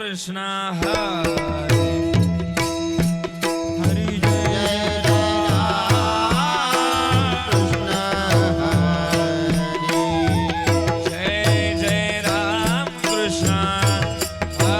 कृष्ण हरे हरी जय राम कृष्ण हरे हरी जय राम कृष्ण हरे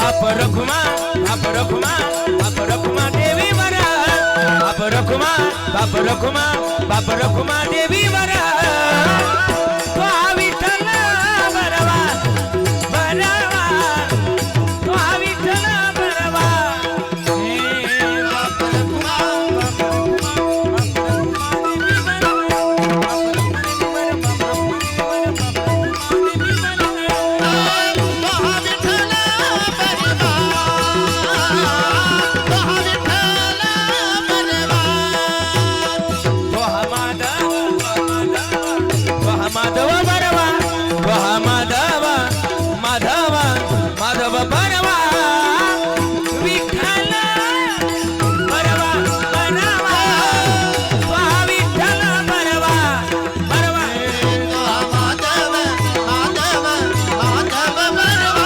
बाप रखुमा बाप रखुमा बाप रखुमा देवी वरा बाप रखुमा बाप रखुमा बाप रखुमा देवी वरा तो हा विठ्ठल बरवा बरवा तो हा विठ्ठल बरवा हे बाप रखुमा बाप रखुमा बाप रखुमा देवी वरा बाप रखुमा देवी माधव बरवा माधव माधव माधव बरवा विठ्ठल बरवा बरवा विठ्ठल बरवा बरवा माधव माधव माधव बरवा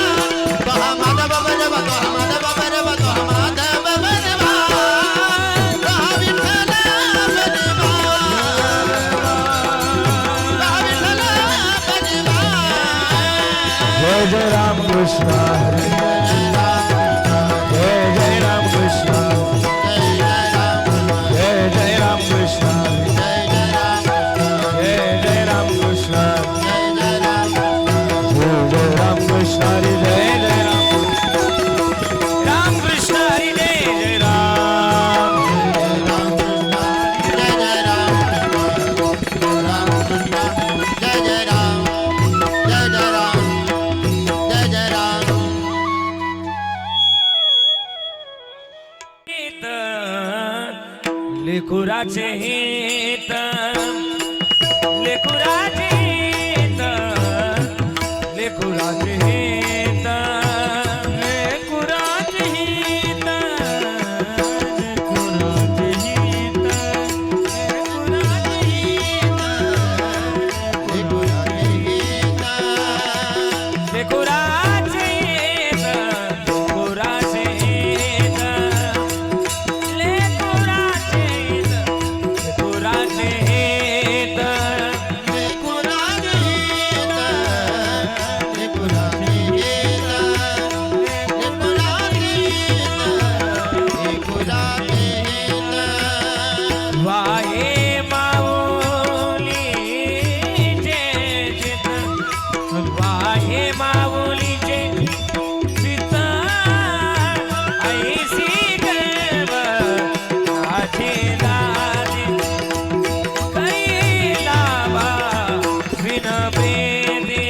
माधव बरवा माधव बरवा माधव बरवा विठ्ठल जय जय राम कृष्ण जय जय राम कृष्ण जय जय राम कृष्ण जय जय राम कृष्ण जय जय राम कृष्ण हरि जय जय राम कृष्ण हरि जय जय राम लेकुराचे हित लेकुराचे हित लेकुराचे हित लेकुराचे हित लेकुराचे हित लेकुराचे हित लेकुराचे हित लेकुराचे हित लेकुराचे लेकुराचे हित वाहे माऊलीचे चित वाहे माऊलीचे चित ऐसी गर्व नाचे दादी कैलावा विन प्रेदे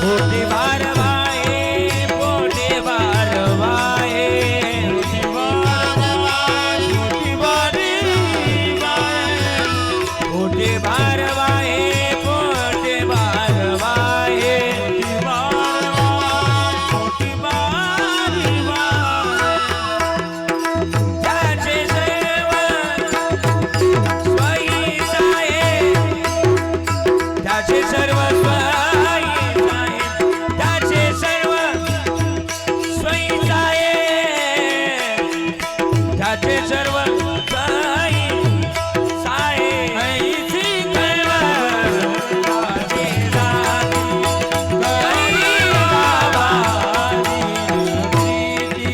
पोटे बारवाए पोटे बारवाए पोटे बारवाए पोटे बारवाए पोटे त्याचे सर्व स्वईसाये त्याचे सर्व त्याचे सर्व स्वईसाये त्याचे सर्व साये ऐसी गर्व नाचे दादी कैलावादी प्रीती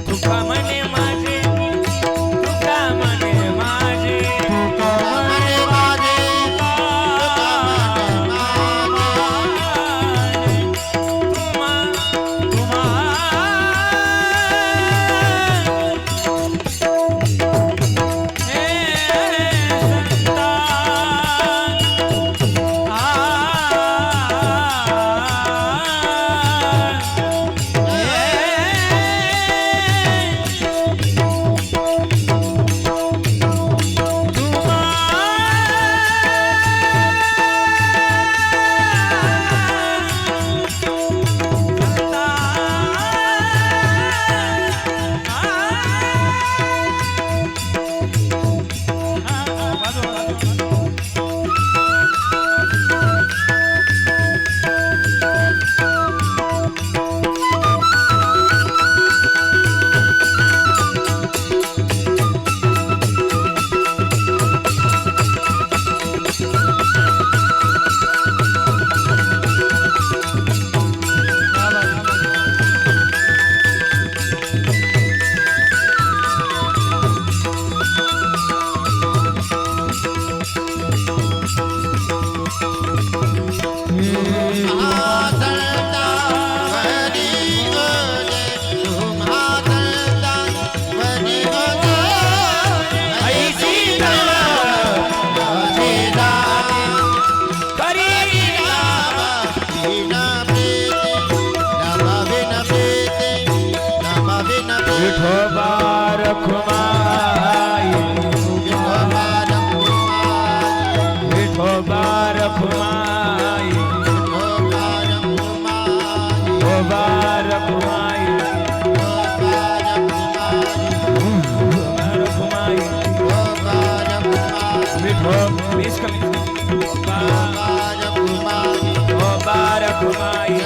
तुका मने माझे तुका मने माझे तुका मने माझे तुम्हा तुम्हा हे संतान विठोबा रखुमाई विठोबा रखुमाई विठोबा रखुमाई रखुमाई विठोबा इसका विठोबा रखुमाई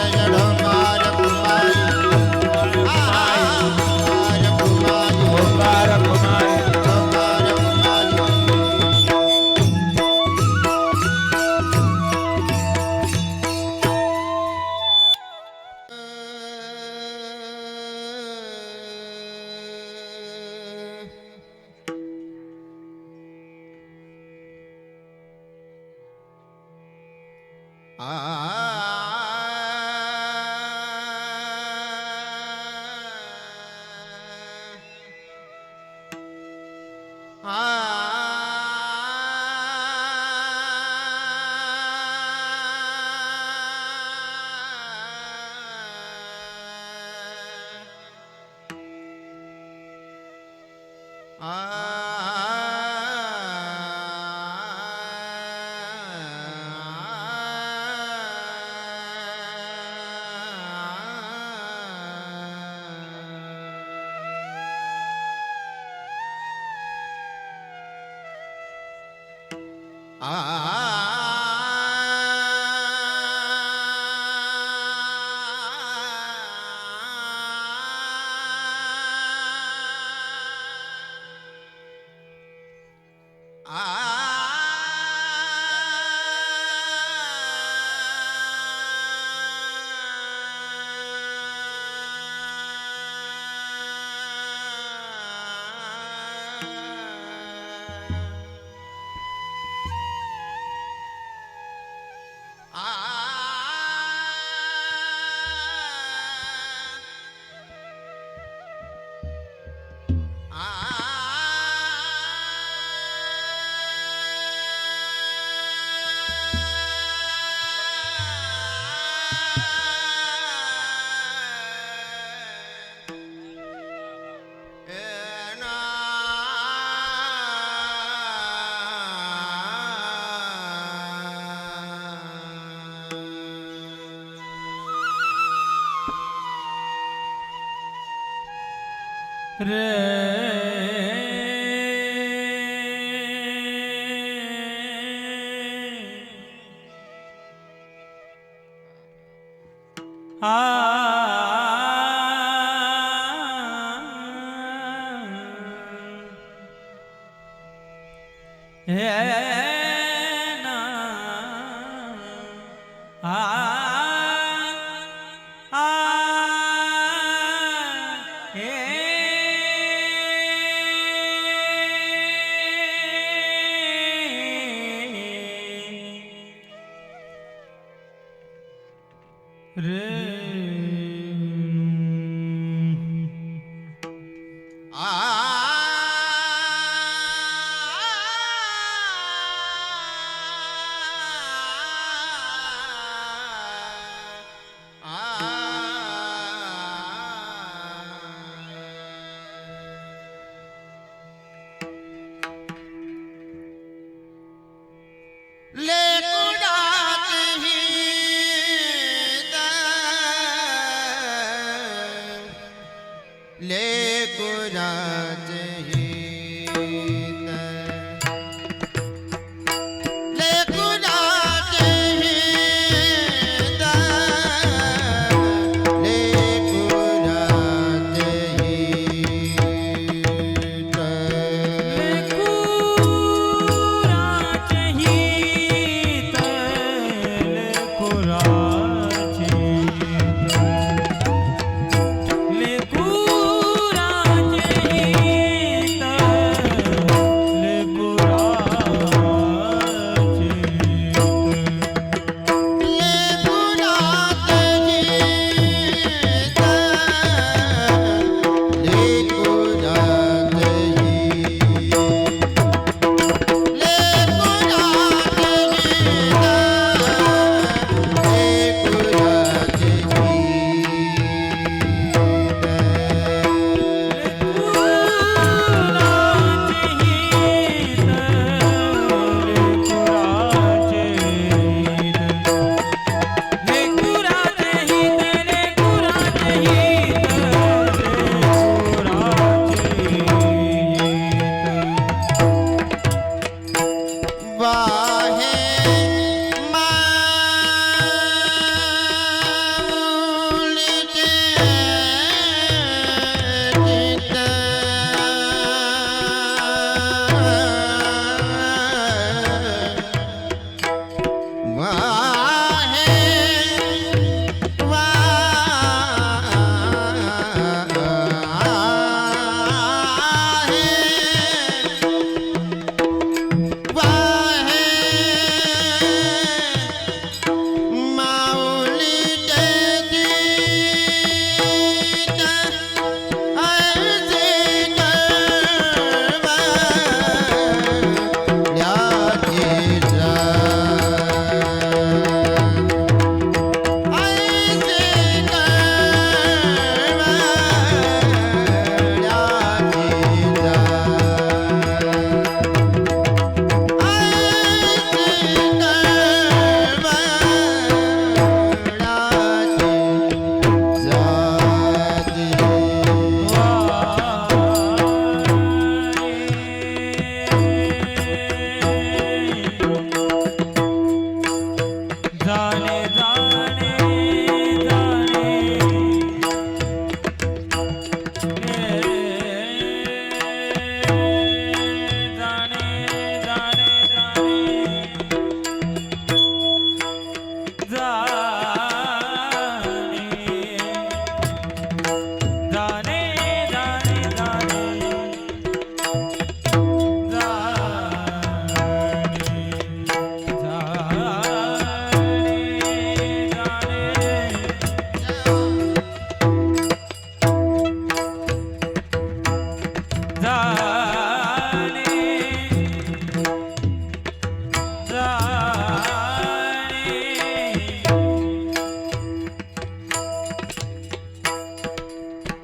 जाणे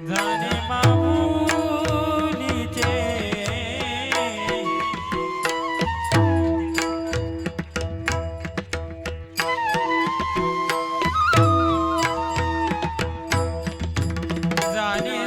जाणे माऊलीचे जाणे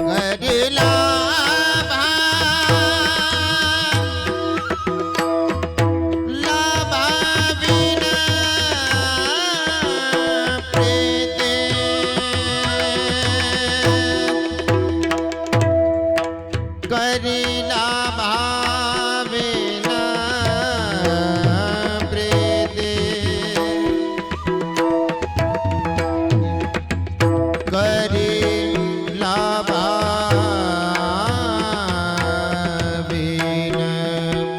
करिला लाभाविन प्रीते करिला भाविन प्रीते करिला भाविन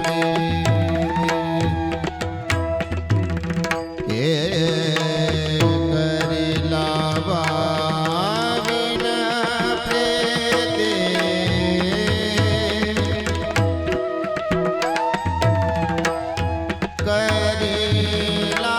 प्रीते करिला भाविन प्रीते करिला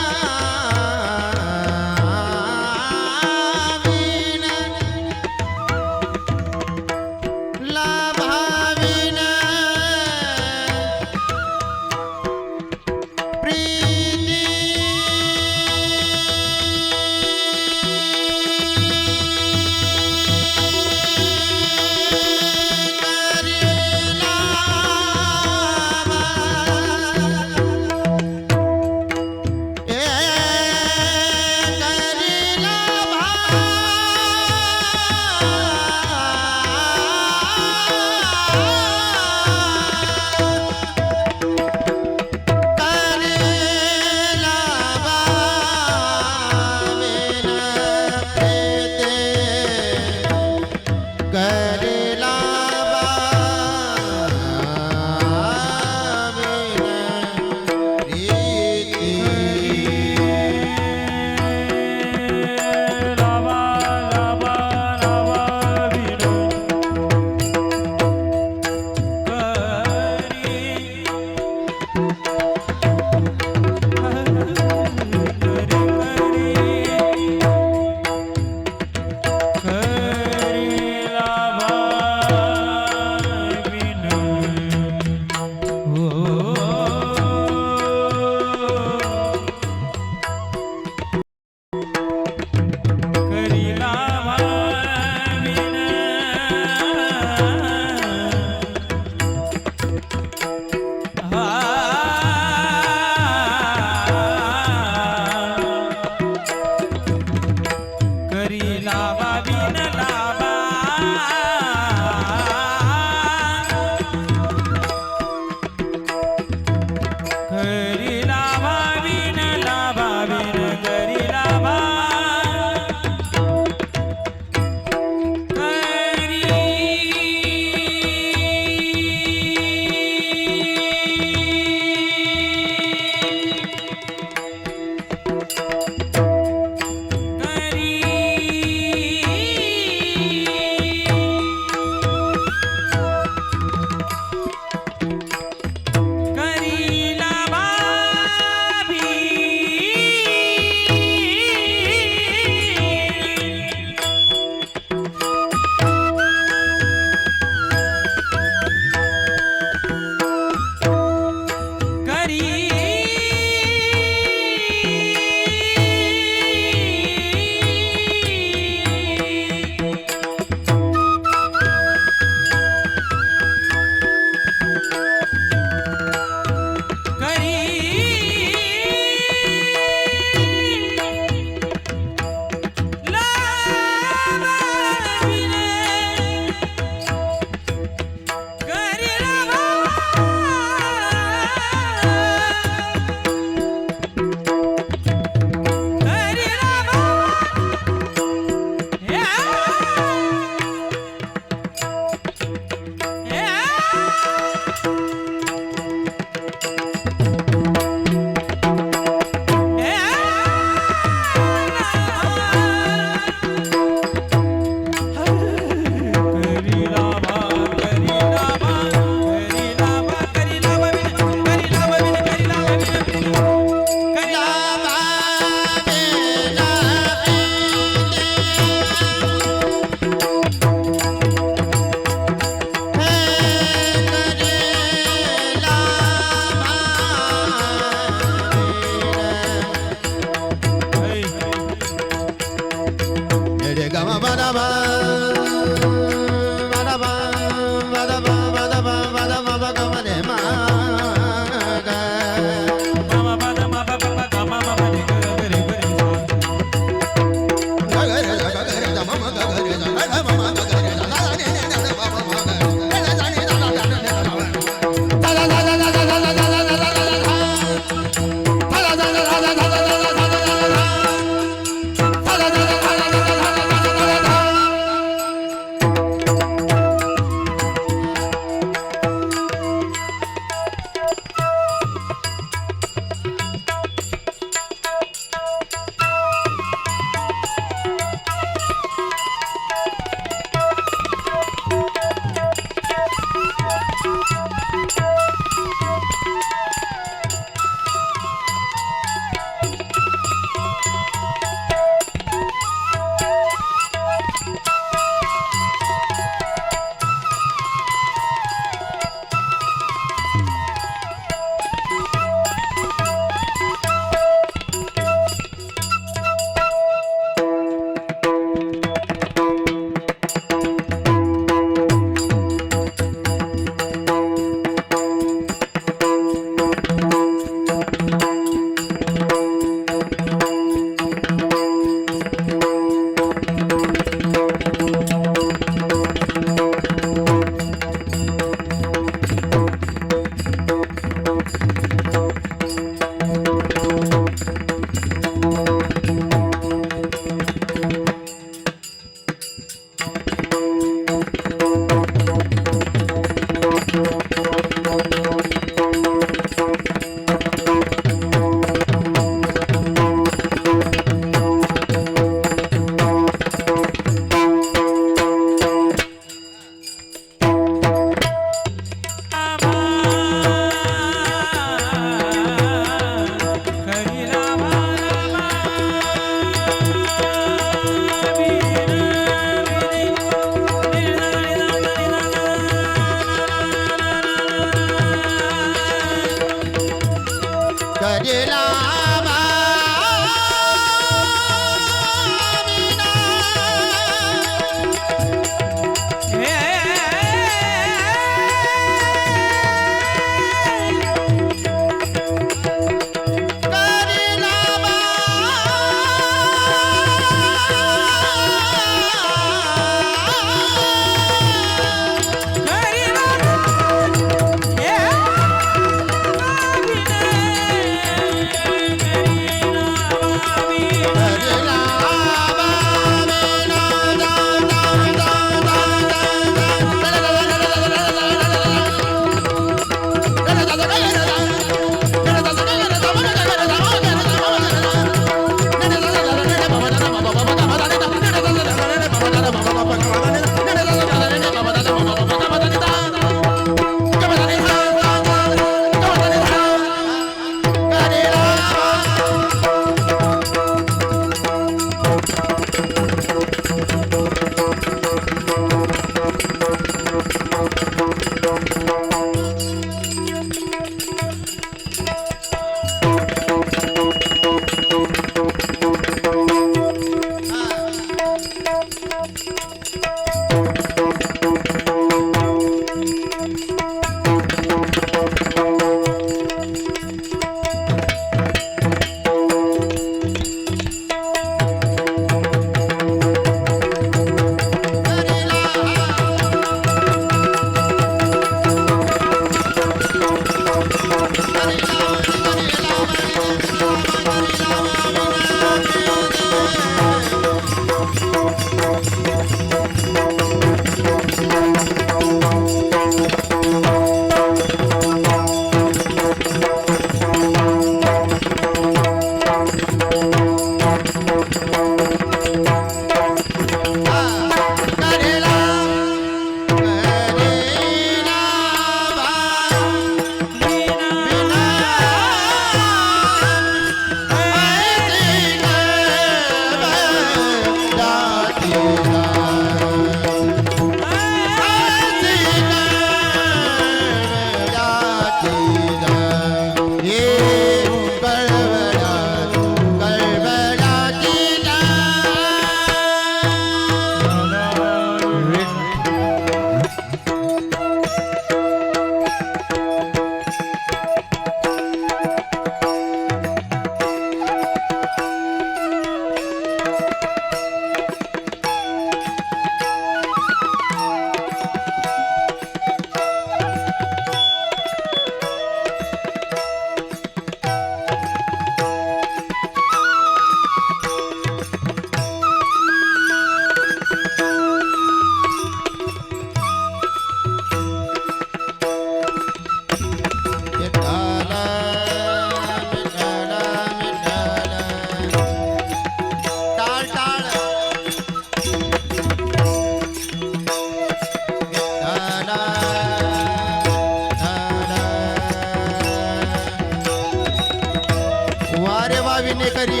पुणेकरी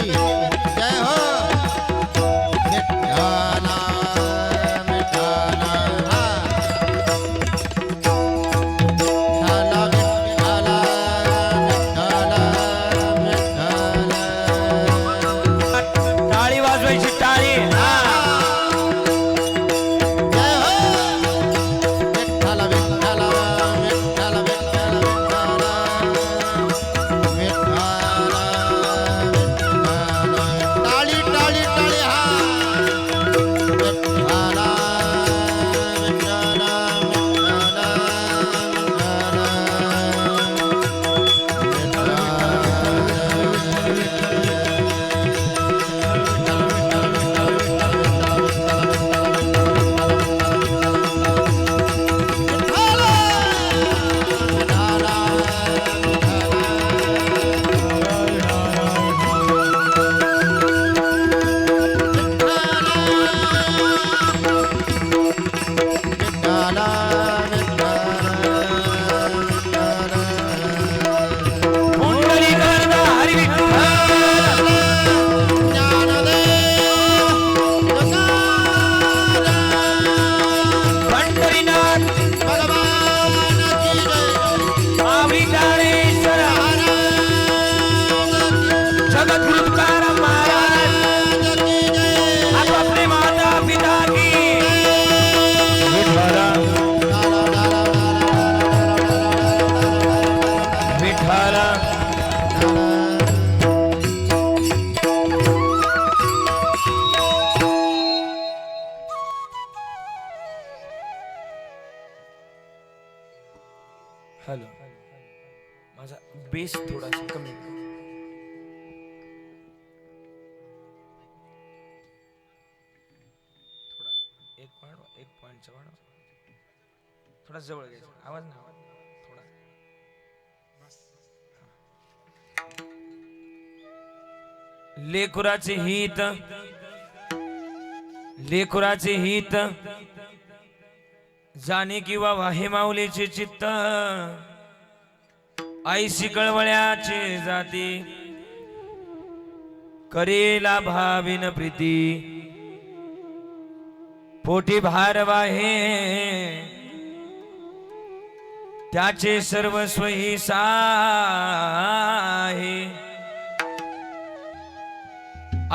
जय हो विठ्ठला विठ्ठला हा. विठ्ठला विठ्ठला विठ्ठला विठ्ठला टाळी वाजवायची टाळी हा. जय हो विठ्ठला विठ्ठला विठ्ठला विठ्ठला विठ्ठला टाळी टाळी टाळी हा विठ्ठला विठ्ठला पुंडलिकानंद हरी विठ्ठल. पंढरीनाथ महाविद्यालेश्वर जगद्गुरु तुकाराम महाराज आप अपने माता पिता की विठ्ठला विठ्ठला. हॅलो माझा बेस थोडासा कमी कर. थोडा एक पॉइंटचा वाढव. थोडा जवळ घ्यायचा आवाज ना थोडा. लेकुराचे हित लेकुराचे हित जाणे किंवा वाहे माऊलीचे चित्त आईशी कळवळ्याचे जाती करेला भाविन प्रीती पोटी भार वाहे त्याचे सर्वस्व ही साहे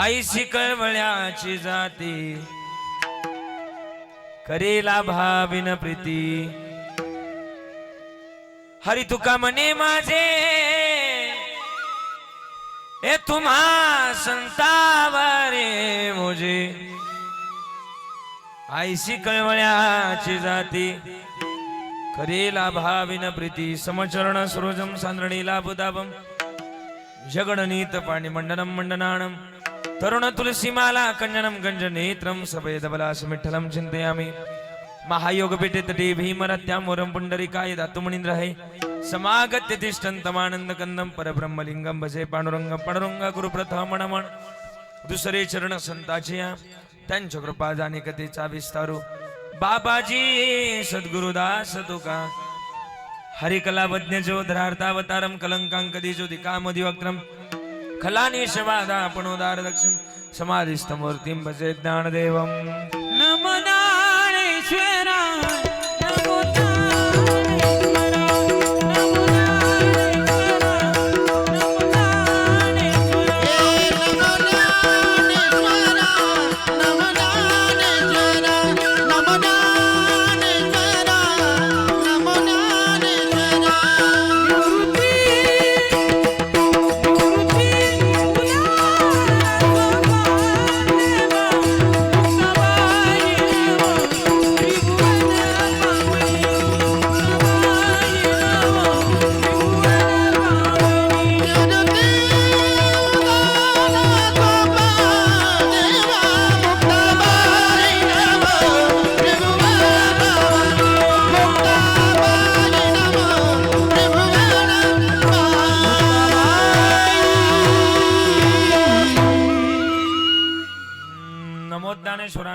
आईशी कळवळ्याची जाती करेला भाविन प्रीती हरी तुका म्हणे माझे ए तुम्हा संतावरे मोजे आईशी कळवळ्याची जाती करेला भाविन प्रीती समचरण सरोजम सांद्रणीला बुदाबम जगणनीत पाणी मंडनम मंडनाणम तरुण तुलसीमाला कंजनम गंजनेत्रम सफेदबलास विठ्ठलम चिंतयामि महायोग पीठे तटे भीमरत्यामोरम पुंडरीकाय धातुमणींद्र है समागत्य तिष्ठन्तमानंद कंदम परब्रह्मलिंगम भजे पांडुरंगम पांडुरंग गुरु प्रथमणमण दुसरे चरण संताचे त्यांच्या कृपा जाणे कथेचा विस्तारू बाबाजी सद्गुरुदास तुका हरिकलावज्ञ जोधरार्थावतारम कलंकांकदी ज्योतिकामदिवक्त्रम खलानिशवादा पणोदार दक्षिण समाधिस्थमूर्तिं भजे ज्ञानदेवम नमो नारायणेश्वरा नमो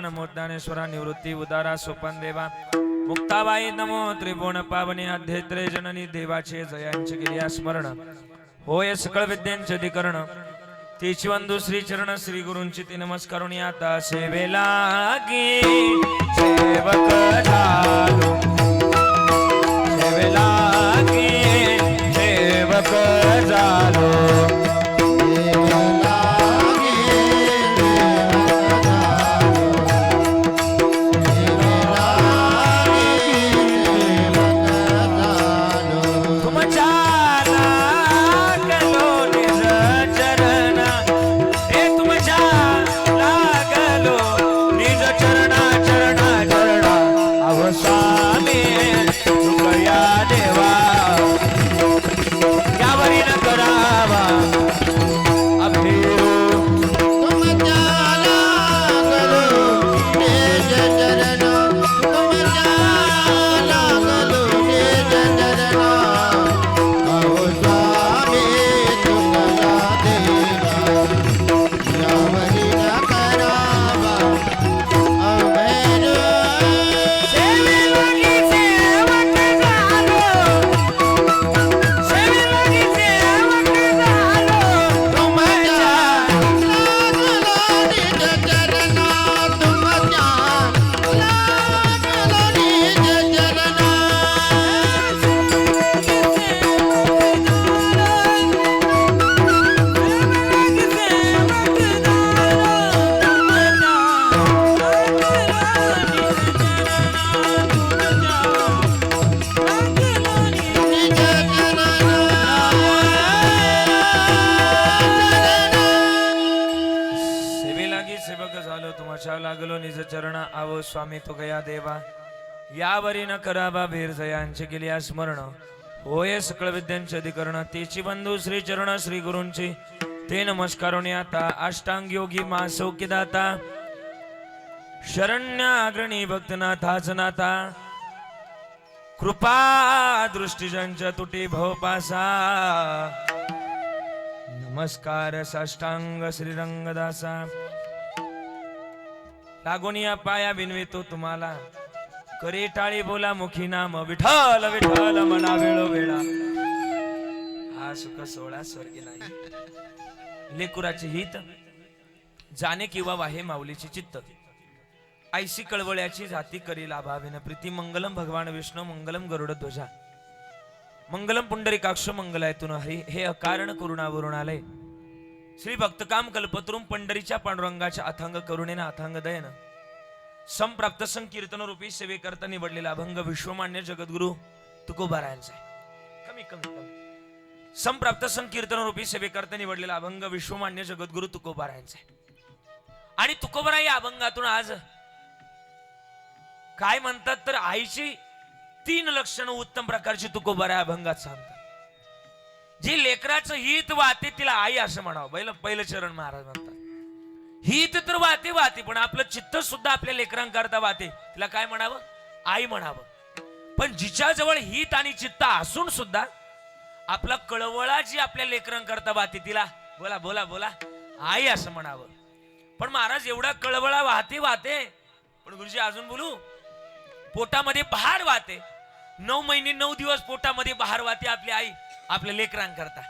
नमोद्दानेश्वरा निवृत्ती उदारा सोपन देवा मुक्ताबाई नमो त्रिभुवन पावने अध्यत्रे जननी देवाचे जयांचे केल्या स्मरण होय सकळ विद्यांचे अधिकरण तिची बंधू श्री चरण श्री गुरूंची ती नमस्कारून आता सेवेला गी सेवक झालो सेवेला गी सेवक झालो लागलो निज चरण आवो स्वामी तो गया देवा यावरी न करावा भेर जयांचे गेली स्मरण होय सकळ विद्यांचे अधिकरण तेची बंधू श्री चरण श्री गुरूंची ते नमस्कारोनी आता अष्टांग योगी मा सौख्यदाता शरण्य अग्रणी भक्तनाथाच नाथा कृपा दृष्टीजंच तुटी भवपासा नमस्कार साष्टांग श्रीरंगदासा लागोनिया पाया विनवितो तुम्हाला करे टाळी बोला मुखी नाम विठ्ठल विठ्ठल मना वेळो वेळा हा सुख सोळा स्वर्गी नाही लेकुराचे हित जाणे किंवा वाहे माऊलीची चित्त ऐसी कळवळ्याची जाती करी लाभाविन प्रीती मंगलम भगवान विष्णू मंगलम गरुड ध्वजा मंगलम पुंडरीकाक्ष मंगलायतून हरी हे अकारण करुणावरून आलय श्री भक्तकाम कल्पतरुम पंढरीच्या पांडुरंगाच्या अथांग करुणेनं अथांग दयन संप्राप्त संकीर्तन रूपी सेवेकरता निवडलेला अभंग विश्वमान्य जगद्गुरु तुकोबारायांचा कमी कमी कमी संप्राप्त संकीर्तन रूपी सेवेकरता निवडलेला अभंग विश्वमान्य जगद्गुरु तुकोबारायांचा आणि तुकोबारा या अभंगातून आज काय म्हणतात तर आईची 3 लक्षणं उत्तम प्रकारची तुकोबारा अभंगात सांगतात जी लेकराचं हित वाते तिला आई असं म्हणावं पहिलं चरण महाराज म्हणतात हित तर वाते वाते पण आपलं चित्त सुद्धा आपल्या लेकरांकरता वाते तिला काय म्हणावं आई म्हणावं पण जिच्या जवळ हित आणि चित्त असून सुद्धा आपला कळवळा जी आपल्या लेकरांकरता वाते तिला बोला बोला बोला आई असं म्हणावं पण महाराज एवढा कळवळा वाहते वाते पण गुरुजी अजून बोलू पोटामध्ये बहार वाते 9 महिने 9 दिवस पोटामध्ये बहार वाते आपली आई आपल्या लेकरांकरता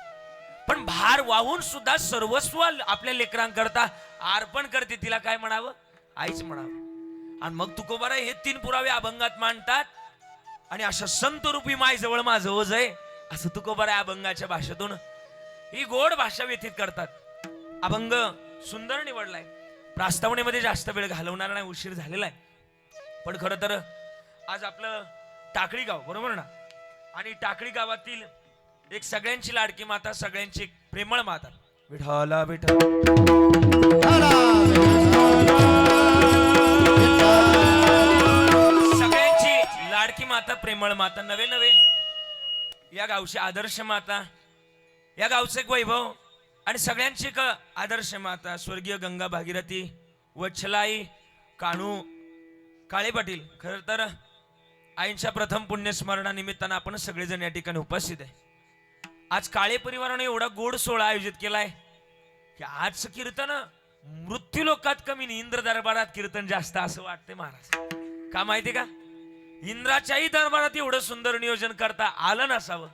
पण भार वाहून सुद्धा सर्वस्व आपल्या लेकरांकरता अर्पण करते तिला काय म्हणावं आईच म्हणावं आणि मग तुकोबारा हे 3 पुरावे अभंगात मांडतात आणि अशा संत रूपी माय जवळ माझं ओझ आहे असं तुकोबारा अभंगाच्या भाषेतून ही गोड भाषा व्यथित करतात अभंग सुंदर निवडलाय प्रास्तावनेमध्ये जास्त वेळ घालवणार नाही उशीर झालेला आहे पण खरं तर आज आपलं टाकळी गाव बरोबर ना आणि टाकळी गावातील एक सगळ्यांची लाडकी माता सगळ्यांची प्रेमळ माता विठ्ठला विठ्ठल सगळ्यांची लाडकी माता प्रेमळ माता नवे नवे या गावची आदर्श माता या गावचे एक वैभव आणि सगळ्यांची एक आदर्श माता स्वर्गीय गंगा भागीरथी वच्छलाई काणू काळे पाटील खरं तर आईंच्या प्रथम पुण्यस्मरणानिमित्तानं आपण सगळेजण या ठिकाणी उपस्थित आहे आज काळे परिवाराने एवढा गोड सोहळा आयोजित केलाय की आजचं कीर्तन मृत्यू लोकात कमी नाही इंद्र दरबारात कीर्तन जास्त असं वाटतंय महाराज का माहिती का इंद्राच्याही दरबारात एवढं सुंदर नियोजन करता आलं नसावं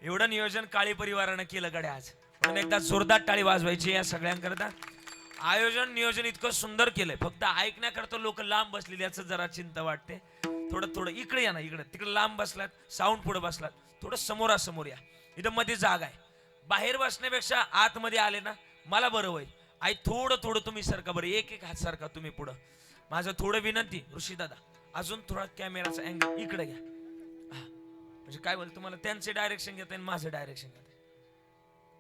एवढं नियोजन काळे परिवारानं केलं गड्या आज पण एकदा जोरदार टाळी वाजवायची या सगळ्यांकरता. आयोजन नियोजन इतकं सुंदर केलंय, फक्त ऐकण्याकरता लोक लांब बसलेली याच जरा चिंता वाटते. थोडं इकडे या ना, इकडे तिकडे लांब बसलात, साऊंड पुढे बसलात, थोडं समोरासमोर या. इथं मध्ये जागा आहे, बाहेर बसण्यापेक्षा आतमध्ये आले ना मला बरं होईल. आई थोडं तुम्ही सारखा बरं, एक हात सारखा तुम्ही पुढं. माझं थोडं विनंती ऋषी दादा, अजून थोडा कॅमेराचा अँगल इकडे घ्या. म्हणजे काय बोल, तुम्हाला त्यांचे डायरेक्शन घेता येईल, माझं डायरेक्शन घेता येईल.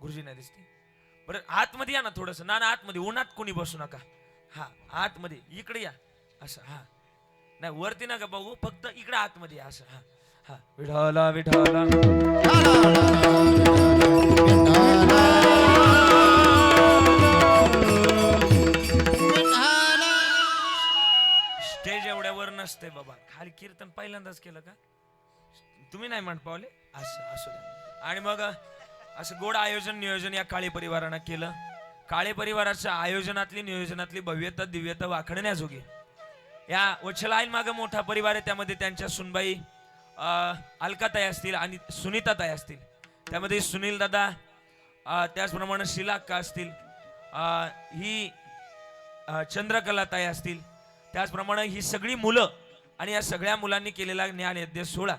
गुरुजी नाही दिसते बरं, आतमध्ये या ना थोडस. ना आतमध्ये, उन्हात कोणी बसू नका. हा आतमध्ये इकडे या असं. हा नाही वरती नका बघू, फक्त इकडे आतमध्ये या असं. हा हा विठाला विठाला स्टेज एवढ्यावर नसते बाबा, खाली कीर्तन पहिल्यांदाच केलं का तुम्ही? नाही म्हण पावले असं असू द्या. आणि मग असं गोड आयोजन नियोजन या काळे परिवारानं केलं. काळे परिवाराच्या आयोजनातली नियोजनातली भव्यता दिव्यता वाखण्याजोगी. या वत्सलाईन मागे मोठा परिवार आहे, त्यामध्ये त्यांच्या सुनबाई अलकाताई असतील आणि सुनीताताई असतील, त्यामध्ये सुनील दादा, त्याचप्रमाणे शिलाक्का असतील, ही चंद्रकलाताई असतील, त्याचप्रमाणे ही सगळी मुलं आणि या सगळ्या मुलांनी केलेला ज्ञान यज्ञ सोहळा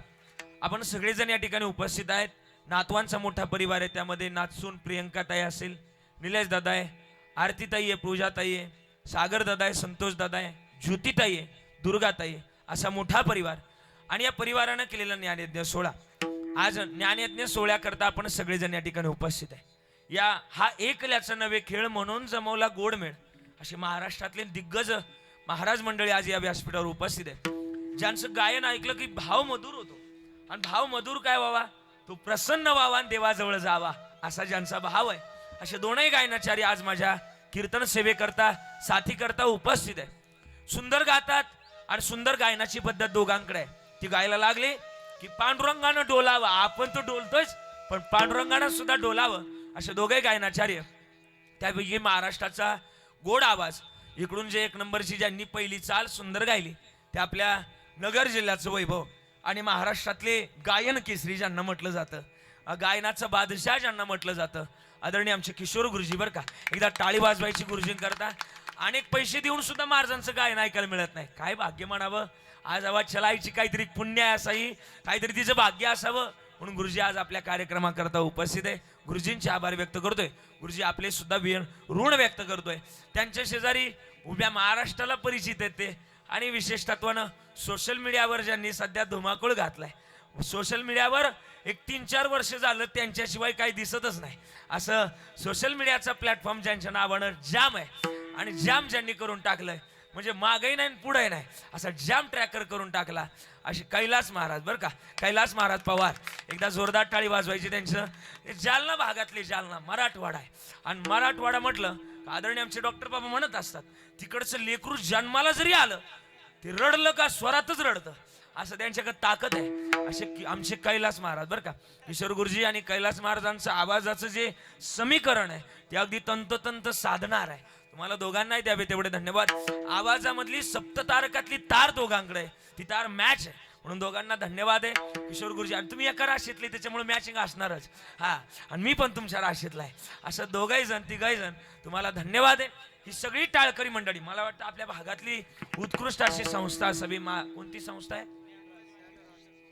आपण सगळेजण या ठिकाणी उपस्थित आहेत. नातवांचा मोठा परिवार आहे, त्यामध्ये नातसून प्रियंकाताई असेल, निलेश दादा आहे, आरतीताई आहे, पूजाताई आहे, सागर दादा आहे, संतोष दादा आहे, ज्योतिताई आहे, दुर्गाताई आहे, असा मोठा परिवार. आणि या परिवारानं केलेला ज्ञानयज्ञ सोहळा, आज ज्ञानयज्ञ सोहळ्याकरता आपण सगळेजण या ठिकाणी उपस्थित आहे. हा एकल्याचा नवे खेळ म्हणून जमवला गोडमेळ, असे महाराष्ट्रातले दिग्गज महाराज मंडळी आज या व्यासपीठावर उपस्थित आहे, ज्यांचं गायन ऐकलं की भाव मधुर होतो. आणि भाव मधुर काय व्हावा, तो प्रसन्न व्हावा आणि देवाजवळ जावा, असा ज्यांचा भाव आहे, असे दोनही गायनाचार्य आज माझ्या कीर्तन सेवेकरता साथी करता उपस्थित आहे. सुंदर गातात आणि सुंदर गायनाची पद्धत दोघांकडे आहे. ती गायला लागली की पांडुरंगानं डोलावं, आपण तो डोलतोच पण पांडुरंगानं सुद्धा डोलावं, असे दोघे गायनाचार्य. त्यापैकी महाराष्ट्राचा गोड आवाज, इकडून जे एक नंबरची ज्यांनी पहिली चाल सुंदर गायली ते आपल्या नगर जिल्ह्याचं वैभव आणि महाराष्ट्रातले गायन केसरी ज्यांना म्हटलं जातं, गायनाचा बादशाह ज्यांना म्हटलं जातं, आदरणीय आमचे किशोर गुरुजी. बरं का, एकदा टाळी वाजवायची गुरुजींकरता. अनेक पैसे देऊन सुद्धा महाराजांचं गायन ऐकायला मिळत नाही, काय भाग्य म्हणावं. आज आवाज चलायची काहीतरी पुण्य असावी, काहीतरी तिचं भाग्य असावं, म्हणून गुरुजी आज आपल्या कार्यक्रमाकरता उपस्थित आहे. गुरुजींचे आभार व्यक्त करतोय. गुरुजी आपले सुद्धा ऋण व्यक्त करतोय. त्यांच्या शेजारी उभ्या महाराष्ट्राला परिचित आहेत ते, आणि विशेष तत्वानं सोशल मीडियावर ज्यांनी सध्या धुमाकूळ घातलाय, सोशल मीडियावर एक 3-4 वर्ष झालं त्यांच्याशिवाय काही दिसतच नाही, असं सोशल मीडियाचा प्लॅटफॉर्म ज्यांच्या नावानं जाम आहे. आणि जाम ज्यांनी करून टाकलंय, म्हणजे मागही नाही पुढे नाही, असा जाम ट्रॅकर करून टाकला, असे कैलास महाराज. बरं का, कैलास महाराज पवार, एकदा जोरदार टाळी वाजवायची. त्यांचं जालना भागातले, जालना मराठवाडा आहे, आणि मराठवाडा म्हटलं आदरणीय आमचे डॉक्टर बाबा म्हणत असतात, तिकडचं लेकरू जन्माला जरी आलं ते रडलं का स्वरातच रडतं, असं त्यांच्याकडे ताकद आहे. असे आमचे कैलास महाराज. बरं का, किशोर गुरुजी आणि कैलास महाराजांचं आवाजाचं जे समीकरण आहे ते अगदी तंतोतंत साधणार आहे. तुम्हाला दोघांनाही द्यावे तेवढे धन्यवाद. आवाजामधली सप्ततारकातली तार दोघांकडे आहे, ती तार मॅच आहे, म्हणून दोघांना धन्यवाद आहे किशोर गुरुजी. आणि तुम्ही एका राशीतले, त्याच्यामुळे मॅचिंग असणारच. हा, आणि मी पण तुमच्या राशीतला आहे, असं दोघही जण तिघही जण तुम्हाला धन्यवाद आहे. ही सगळी टाळकरी मंडळी, मला वाटतं आपल्या भागातली उत्कृष्ट अशी संस्था असावी. कोणती संस्था आहे?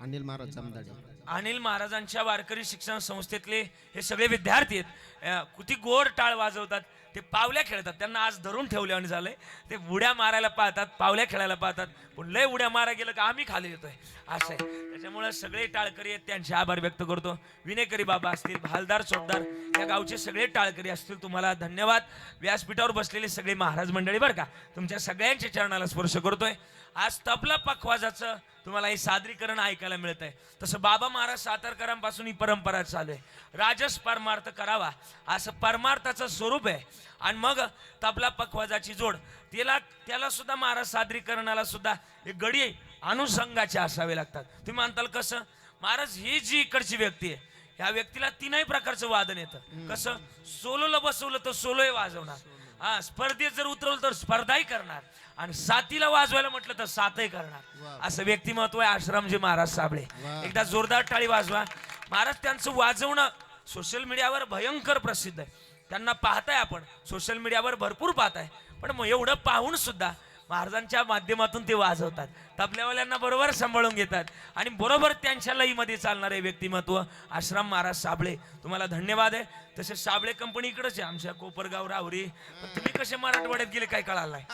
अनिल महाराज जमदाडे. अनिल महाराजांच्या वारकरी शिक्षण संस्थेतले हे सगळे विद्यार्थी आहेत. किती गोड टाळ वाजवतात, ते पावल्या खेळतात. त्यांना आज धरून ठेवल्याने झालंय, ते उड्या मारायला पाहतात, पावल्या खेळायला पाहतात, पण लय उड्या मारा गेलं का आम्ही खाली येतोय, असं आहे. त्याच्यामुळे सगळे टाळकरी आहेत, त्यांचे आभार व्यक्त करतो. विनेकरी बाबा असतील, भालदार चोपदार, या गावचे सगळे टाळकरी असतील, तुम्हाला धन्यवाद. व्यासपीठावर बसलेले सगळे महाराज मंडळी, बरं का, तुमच्या सगळ्यांच्या चरणाला स्पर्श करतोय. आज तबला पखवाजाचं तुम्हाला हे सादरीकरण ऐकायला मिळत आहे. तसं बाबा महाराज सातारकरांपासून ही परंपरा चालू आहे, राजस परमार्थ करावा, असं परमार्थाचं स्वरूप आहे. आणि मग तबला पखवाजाची जोड, त्याला सुद्धा महाराज सादरीकरणाला सुद्धा एक गडी अनुषंगाचे असावे लागतात. तुम्ही म्हणताल कसं? महाराज ही जी इकडची व्यक्ती आहे, ह्या व्यक्तीला 3ही प्रकारचं वादन येतं. कसं? सोलोला बसवलं तर सोलोही वाजवणार, हा, स्पर्धेत जर उतरवलं तर स्पर्धाही करणार, आणि साथीला वाजवायला म्हटलं तर साथही करणार, असं व्यक्तिमत्व आहे आश्रमजी महाराज साबळे. एकदा जोरदार टाळी वाजवा. महाराज त्यांचं वाजवणं सोशल मीडियावर भयंकर प्रसिद्ध आहे. त्यांना पाहताय आपण सोशल मीडियावर भरपूर पाहताय, पण मग एवढं पाहून सुद्धा महाराजांच्या माध्यमातून ते वाजवतात. तबल्यावाल्यांना बरोबर सांभाळून घेतात आणि बरोबर त्यांच्या लईमध्ये चालणारे व्यक्तिमत्व आश्रम महाराज साबळे. तुम्हाला धन्यवाद आहे. तसे साबळे कंपनी इकडेच आहे आमच्या कोपरगाव राहुरी. पण तुम्ही कसे मराठवाड्यात गेले काय कळालं नाही.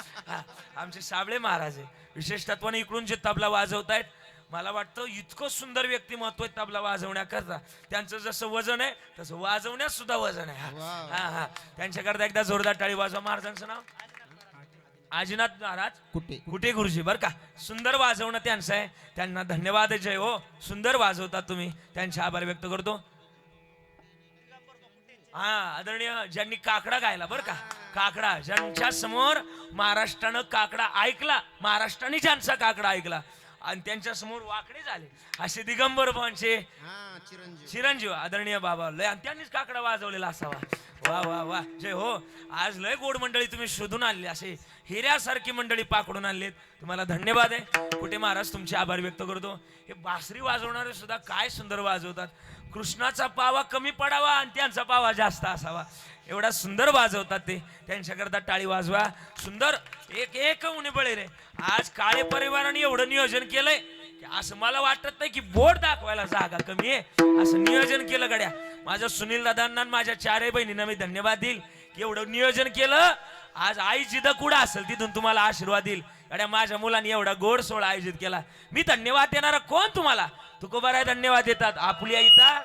आमचे साबळे महाराज आहे. विशेष तत्वाने इकडून जे तबला वाजवतायत, मला वाटतं इतकं सुंदर व्यक्तिमत्व आहे तबला वाजवण्याकरता. त्यांचं जसं वजन आहे तसं वाजवण्यास सुद्धा वजन आहे. हा हा त्यांच्याकरता एकदा जोरदार टाळी वाजवा. महाराजांचं नाव आजीनाथ महाराज कुठे गुरुजी बर का. सुंदर वाजवणं त्यांचं आहे. त्यांना धन्यवाद. जय हो. सुंदर वाजवतात तुम्ही. त्यांचे आभार व्यक्त करतो. हा आदरणीय ज्यांनी काकडा गायला बर का. काकडा ज्यांच्या समोर महाराष्ट्रानं काकडा ऐकला, महाराष्ट्राने ज्यांचा काकडा ऐकला आणि त्यांच्या समोर वाकडे झाले असे दिगंबर भावांचे चिरंजीव आदरणीय बाबा लय, आणि त्यांनीच काकडा वाजवलेला असावा. वा वा वा जय हो. आज लय गोड मंडळी तुम्ही शोधून आणली, असे हिऱ्यासारखी मंडळी पाकडून आणलीत. तुम्हाला धन्यवाद आहे. कुठे महाराज तुमचे आभार व्यक्त करतो. हे बासरी वाजवणारे सुद्धा काय सुंदर वाजवतात. कृष्णाचा पावा कमी पडावा आणि त्यांचा पावा जास्त असावा एवढा सुंदर वाजवतात ते. त्यांच्याकरता टाळी वाजवा. सुंदर एक एक उन्हे बळे रे. आज काळे परिवाराने एवढं नियोजन केलंय की असं मला वाटत नाही की बोर्ड दाखवायला जागा कमी आहे. असं नियोजन केलं गड्या. माझ्या सुनील दादांना माझ्या चारही बहिणींना मी धन्यवाद देईल की एवढं नियोजन केलं. आज आई जिथं कुठं असेल तिथून तुम्हाला आशीर्वाद देईल. गड्या माझ्या मुलांनी एवढा गोड सोहळा आयोजित केला. मी धन्यवाद देणारा कोण तुम्हाला? तुकोबाराय धन्यवाद देतात. आपली आईता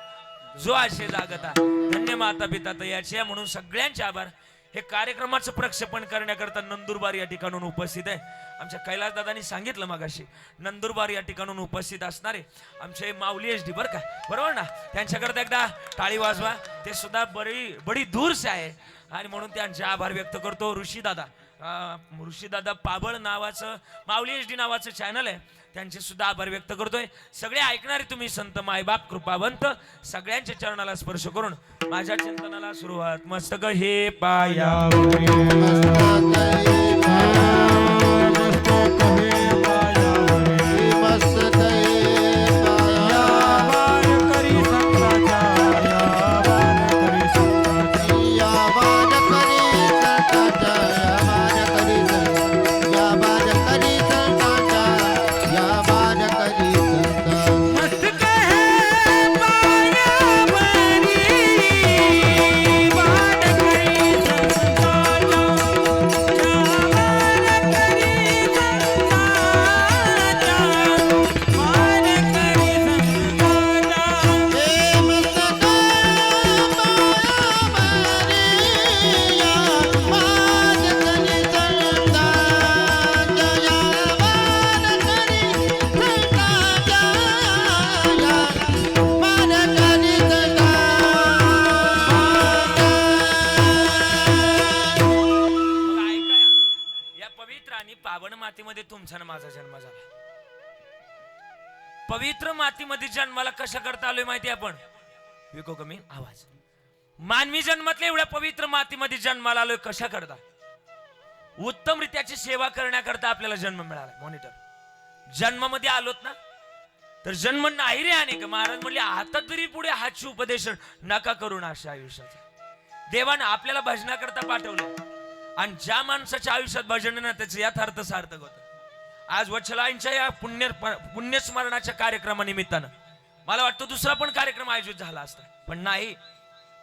जो आशे जागता धन्य माता पिता तयाचे म्हणून सगळ्यांचे आभार. हे कार्यक्रमाचं प्रक्षेपण करण्याकरता नंदुरबार या ठिकाणून उपस्थित आहे. आमच्या कैलास दादांनी सांगितलं मगाशी नंदुरबार या ठिकाणून उपस्थित असणारे आमचे माऊली एस डी बर का, बरोबर ना. त्यांच्याकरता एकदा टाळी वाजवा. ते सुद्धा बडी दूर से आहे आणि म्हणून त्यांचे आभार व्यक्त करतो. ऋषीदादा पाबळ नावाचं माऊली एस डी नावाचं चॅनल आहे. त्यांचे सुद्धा आभार व्यक्त करतोय. सगळे ऐकणारे तुम्ही संत मायबाप कृपावंत सगळ्यांच्या चरणाला स्पर्श करून माझ्या चिंतनाला सुरुवात. मस्तक हे पायावरी मातीमध्ये तुमचा माझा जन्म झाला. पवित्र मातीमध्ये जन्माला कशा करता आलोय माहिती आपण? विको कमी आवाज. मानवी जन्मातल्या एवढ्या पवित्र मातीमध्ये जन्माला आलोय कशा करता? उत्तम रित्याची सेवा करण्याकरता आपल्याला जन्म मिळाला. मॉनिटर जन्मामध्ये आलोत ना तर जन्म नाही रे अनेक. महाराज म्हणले आता तरी पुढे हातची उपदेश नका करू ना अशा आयुष्याचा. देवानं आपल्याला भजनाकरता पाठवलं आणि ज्या माणसाच्या आयुष्यात भजन ना त्याचं यथार्थ सार्थक होतं. आज वत्सलाईंच्या या पुण्यस्मरणाच्या कार्यक्रमानिमित्तानं मला वाटतं दुसरा पण कार्यक्रम आयोजित झाला असता, पण नाही.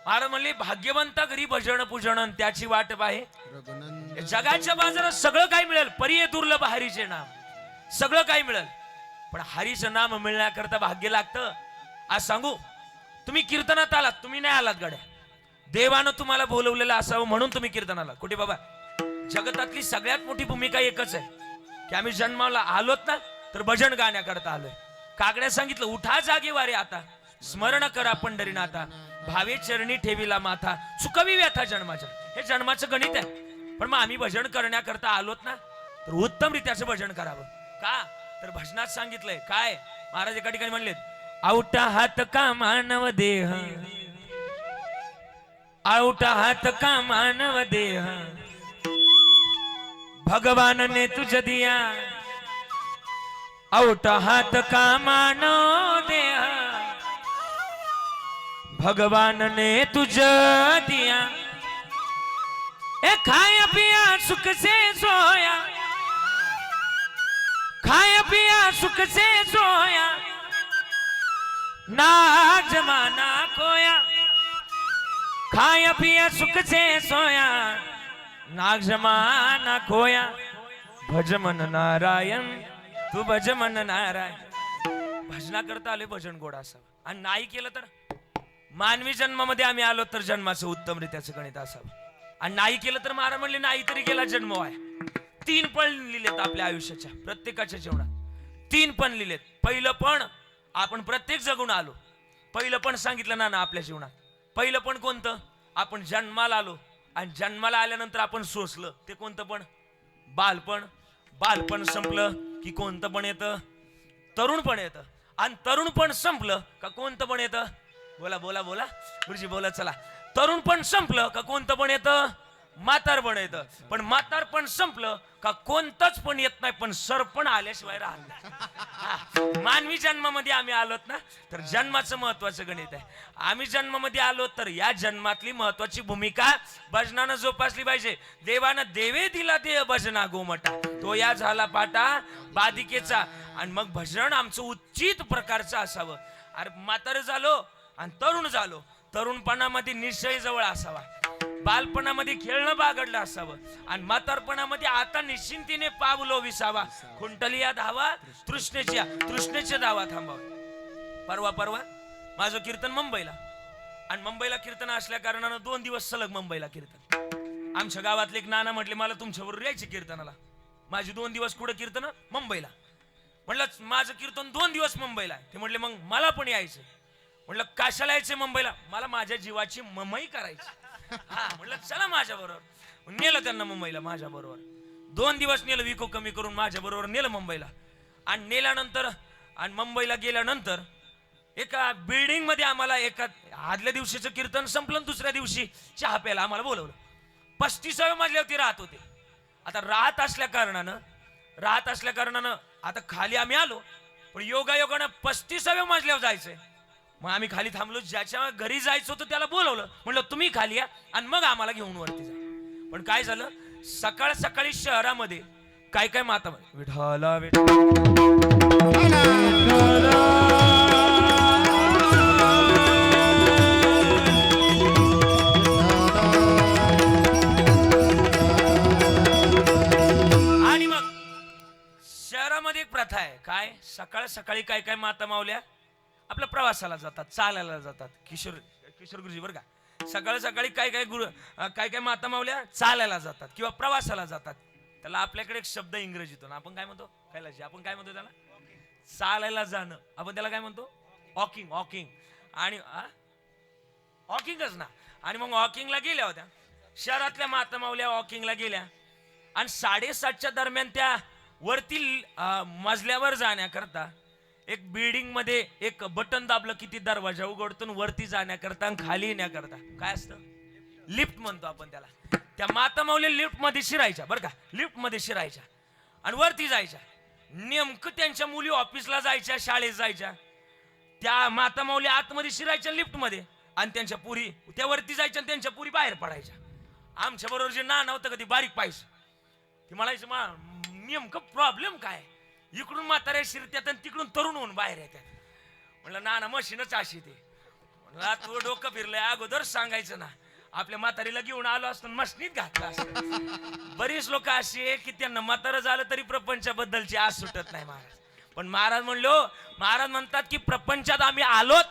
महाराज म्हणले भाग्यवंत घरी भजन पूजन त्याची वाट पाहे. जगाच्या बाजारात सगळं काही मिळेल, परिये दुर्लभ हरीचे नाम. सगळं काही मिळेल, पण हरीचं नाम मिळण्याकरता भाग्य लागतं. आज सांगू, तुम्ही कीर्तनात आलात, तुम्ही नाही आलात गड्या. देवानं तुम्हाला बोलवलेलं असावं म्हणून तुम्ही कीर्तनाला. कुठे बाबा, जगतातली सगळ्यात मोठी भूमिका एकच आहे की आम्ही जन्माला आलोत ना तर भजन गाण्याकरता आलोय. काकड्या सांगितलं उठा जागे वारे आता, स्मरण करा पंढरीनाथा, भावे चरणी ठेवीला माथा, चुकवी व्यथा जन्माच्या. हे जन्माचं गणित आहे. पण मग आम्ही भजन करण्याकरता आलोत ना तर उत्तम रित्याचं भजन करावं. का तर भजनात सांगितलंय काय? महाराज एका ठिकाणी म्हणलेत, आवटा हात का मानव देह, आवटा हात का मानव देह, भगवान ने तुझ दिया, आवटा हात का मानव देह, भगवान ने तुझ दिया, ए खाया पिया सुख से सोया, खाया पिया सुख से सोया, ना जमाना खोया, खाया पिया सुख से सोया, ना जमाना खोया, भज मन नारायण, तू भज मन नारायण. भजना करता आले भजन गोड असावं, आणि नाही केलं तर मानवी जन्मामध्ये आम्ही आलो तर जन्माचं उत्तम रित्याचं गणित असावं, आणि नाही केलं तर महाराज म्हणले नाही तरी गेला जन्म वाय. 3 पण लिहिलेत आपल्या आयुष्याच्या प्रत्येकाच्या जीवनात, 3 पण लिहिलेत. पहिलं पण आपण प्रत्येक जगून आलो, पहिलं पण सांगितलं ना आपल्या जीवनात. पहिलं पण कोणतं? आपण जन्माला आलो, आणि जन्माला आल्यानंतर आपण सोसलं ते कोणतं पण? बालपण. बालपण संपलं की कोणतं पण येतं? तरुण पण येतं. आणि तरुण पण संपलं का कोणतं पण येतं? बोला बोला बोला गुरुजी बोला चला. तरुण पण संपलं का कोणतं पण येतं? म्हातार पण येतं. पण म्हातार पण संपलं का कोणतंच पण येत नाही, पण सरपण आल्याशिवाय राहत नाही. मानवी जन्मामध्ये आम्ही आलोत ना, तर जन्माचं महत्वाचं गणित आहे. आम्ही जन्मामध्ये आलो तर या जन्मातली महत्वाची भूमिका भजनानं जोपासली पाहिजे. देवानं देवे दिला दे भजना गोमटा, तो या झाला पाटा बाधिकेचा. आणि मग भजन आमचं उचित प्रकारचं असावं. अरे म्हातार झालो आणि तरुण झालो, तरुणपणामध्ये निश्चय जवळ असावा, बालपणामध्ये खेळणं बागडलं असावं, आणि म्हातारपणामध्ये आता निश्चिंतीने पावलो विसावा. खुंटलिया धावा तृष्णेच्या धावा थांबावा. परवा माझं कीर्तन मुंबईला, आणि मुंबईला कीर्तन असल्या कारणानं 2 दिवस सलग मुंबईला कीर्तन. आमच्या गावातले एक नाना म्हटले मला तुमच्याबरोबर यायचे कीर्तनाला. माझी 2 दिवस कुठं कीर्तन? मुंबईला. म्हटलं माझं कीर्तन 2 दिवस मुंबईला. ते म्हटले मग मला पण यायचं. म्हटलं कशाला यायचं मुंबईला? मला माझ्या जीवाची ममई करायची. हा म्हटलं चला माझ्या बरोबर. नेलं त्यांना मुंबईला माझ्या बरोबर. 2 दिवस नेलं, विको कमी करून माझ्या बरोबर नेलं मुंबईला. आणि नेल्यानंतर आणि मुंबईला गेल्यानंतर एका बिल्डिंग मध्ये आम्हाला एका आदल्या दिवशीचं कीर्तन संपलं, दुसऱ्या दिवशी चहा प्यायला आम्हाला बोलवलं. 35व्या मजल्यावरती राहत होते. आता राहत असल्या कारणानं आता खाली आम्ही आलो, पण योगायोगानं 35व्या मजल्यावर जायचंय. मग आम्ही खाली थांबलो. ज्याच्या घरी जायचं होतं त्याला बोलवलं, म्हणलं तुम्ही खाली या आणि मग आम्हाला घेऊन वरती जा. पण काय झालं, सकाळ सकाळी शहरामध्ये काय काय माता विठाला आणि मग शहरामध्ये एक प्रथा आहे. काय? सकाळ सकाळी काय काय माता मावल्या आपल्या प्रवासाला जातात, चालायला जातात. किशोर गुरुजी बरं का, सकाळ सकाळी काय काय माता मावल्या चालायला जातात किंवा प्रवासाला जातात. त्याला आपल्याकडे एक शब्द इंग्रजीतून आपण काय म्हणतो? कैलाशी आपण काय म्हणतो त्याला? चालायला जाणं. आपण त्याला काय म्हणतो? वॉकिंग. आणि वॉकिंगच ना. आणि मग वॉकिंगला गेल्या होत्या शहरातल्या माता मावल्या, वॉकिंगला गेल्या. आणि 7:30च्या दरम्यान त्या वरती मजल्यावर जाण्याकरता एक बिल्डिंग मध्ये एक बटन दाबलं की ती दरवाजा उघडतो, वरती जाण्याकरता आणि खाली येण्याकरता काय असतं? लिफ्ट म्हणतो आपण त्याला. त्या माता माऊल्या लिफ्ट मध्ये शिरायच्या बरं का, लिफ्ट मध्ये शिरायच्या आणि वरती जायच्या. नेमकं त्यांच्या मुली ऑफिसला जायच्या, शाळेत जायच्या. त्या माता माऊल्या आतमध्ये शिरायच्या लिफ्ट मध्ये, आणि त्यांच्या पुरी त्या वरती जायच्या आणि त्यांच्या पुरी बाहेर पडायच्या. आमच्या बरोबर जे नाना होतं कधी बारीक पाहिजे ते म्हणायचं नेमकं प्रॉब्लेम काय? इकडून म्हाताऱ्या शिरत्यात आणि तिकडून तरुण होऊन बाहेर येतात. म्हणलं नाना मशीनच अशी ते. म्हणलं तू डोकं फिरलंय, अगोदर सांगायचं ना. आपल्या म्हातारीला घेऊन आलो असतो मशनीत घातला असतं. बरीच लोक अशी आहे की त्यांना म्हातारं झालं तरी प्रपंचाबद्दलची आस सुटत नाही महाराज. पण महाराज म्हणतात की प्रपंचात आम्ही आलोत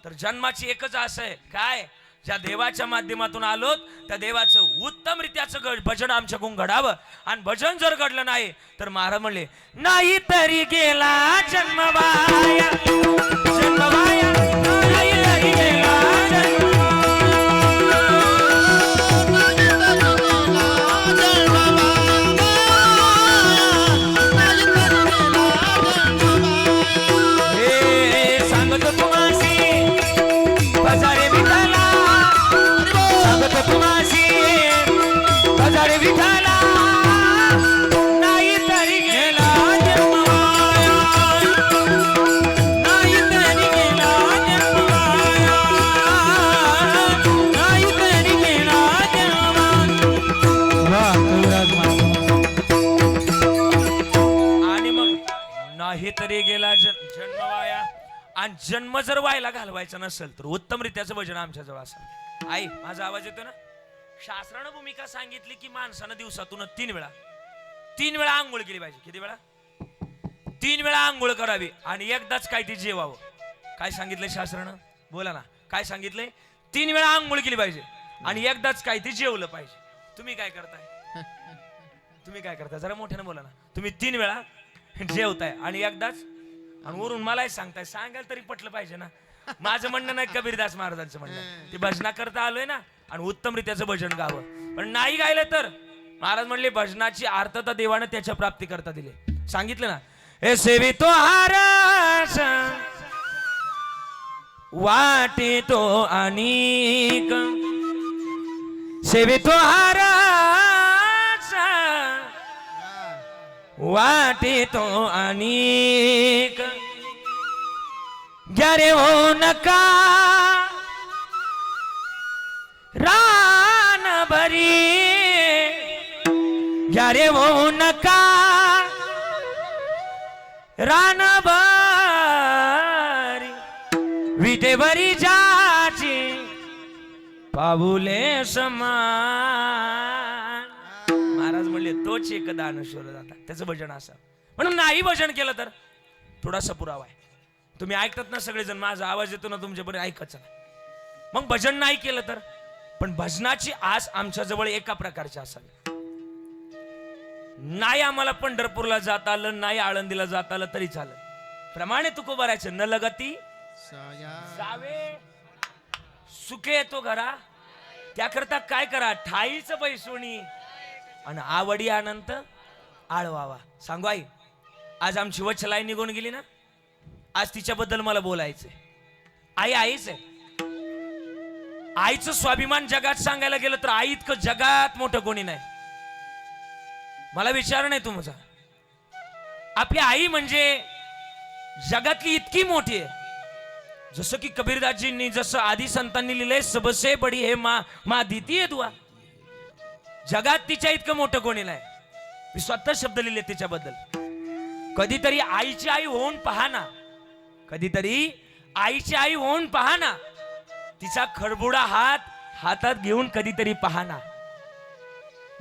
तर जन्माची एकच आस आहे. काय? ज्या देवाच्या माध्यमातून आलोत त्या देवाचं उत्तम रित्याचं भजन आमच्याकडून घडावं. आणि भजन जर घडलं नाही तर महाराज म्हणले नाही तरी गेला जन्म वाया, जन्म वाया, नाही तरी गेला जन्म आणि जन्म जर व्हायला घालवायचा नसेल तर उत्तमरित्याचं भजन आमच्या जवळ असावं. आई माझा आवाज येतो ना? शास्त्रानं भूमिका सांगितली की माणसानं दिवसातून 3 वेळा आंघोळ केली पाहिजे. किती वेळा? 3 वेळा आंघोळ करावी आणि एकदाच काय ते जेवावं. काय सांगितलंय शास्त्रानं? बोला ना, काय सांगितलंय? 3 वेळा आंघोळ केली पाहिजे आणि एकदाच काय ते जेवलं पाहिजे. तुम्ही काय करताय? तुम्ही काय करताय? जरा मोठ्यानं बोला ना. तुम्ही 3 वेळा जेवताय आणि एकदाच, आणि वरून मलाही सांगताय. सांगायला तरी पटलं पाहिजे ना. माझं म्हणणं नाही, कबीरदास महाराजांचं म्हणणं. ते भजना करता आलोय ना आणि उत्तमरित्याचं भजन गावं. पण नाही गायलं तर महाराज म्हणले भजनाची अर्थता देवानं त्याच्या प्राप्ती करता दिले. सांगितलं ना, हे सेवितो हारस वाटे तो अनेक, सेवितो हारस वाटे तो अनेक, ग्यारे हो नका रान भरी, ग्यारे हो नका रान भरी, विटेवरी जाची पाऊले समान. महाराज म्हणले तोच एक दानशूर जाता. त्याचं भजन असं. म्हणून नाही भजन केलं तर थोडासा पुरावा आहे. तुम्ही ऐकतात ना सगळेजण, माझा आवाज येतो ना तुमच्यापर्यंत, ऐकायचं नाही. मग भजन नाही केलं तर, पण भजनाची आस आमच्या जवळ एका प्रकारची असावी. नाही आम्हाला पंढरपूरला जाता आलं, नाही आळंदीला जाता आलं तरी चालेल. प्रमाणे तुको भरायचं. न लगती जावे सुखे येतो घरा. त्याकरता काय करा? ठाईच पैसोनी आणि आवडी अनंत आळवावा. सांगू आई, आज आमची वच्छलाई निघून गेली ना, आज तिच्याबद्दल मला बोलायचंय. आई आईच आहे. आईचं स्वाभिमान जगात सांगायला गेलं तर आई इतकं जगात मोठं कोणी नाही. मला विचार नाही तुमचा. आपली आई म्हणजे जगातली इतकी मोठी आहे. जसं की कबीरदासजींनी, जसं आदी संतांनी लिहिलंय, सबसे बडी हे मा दीती आहे दुआ. जगात तिच्या इतकं मोठं कोणी नाही. मी स्वतः शब्द लिहिले तिच्याबद्दल. कधीतरी आईची आई होऊन पहा ना, कधीतरी आईची आई होऊन पहा ना. तिचा खरबुडा हातात घेऊन कधीतरी पहा ना.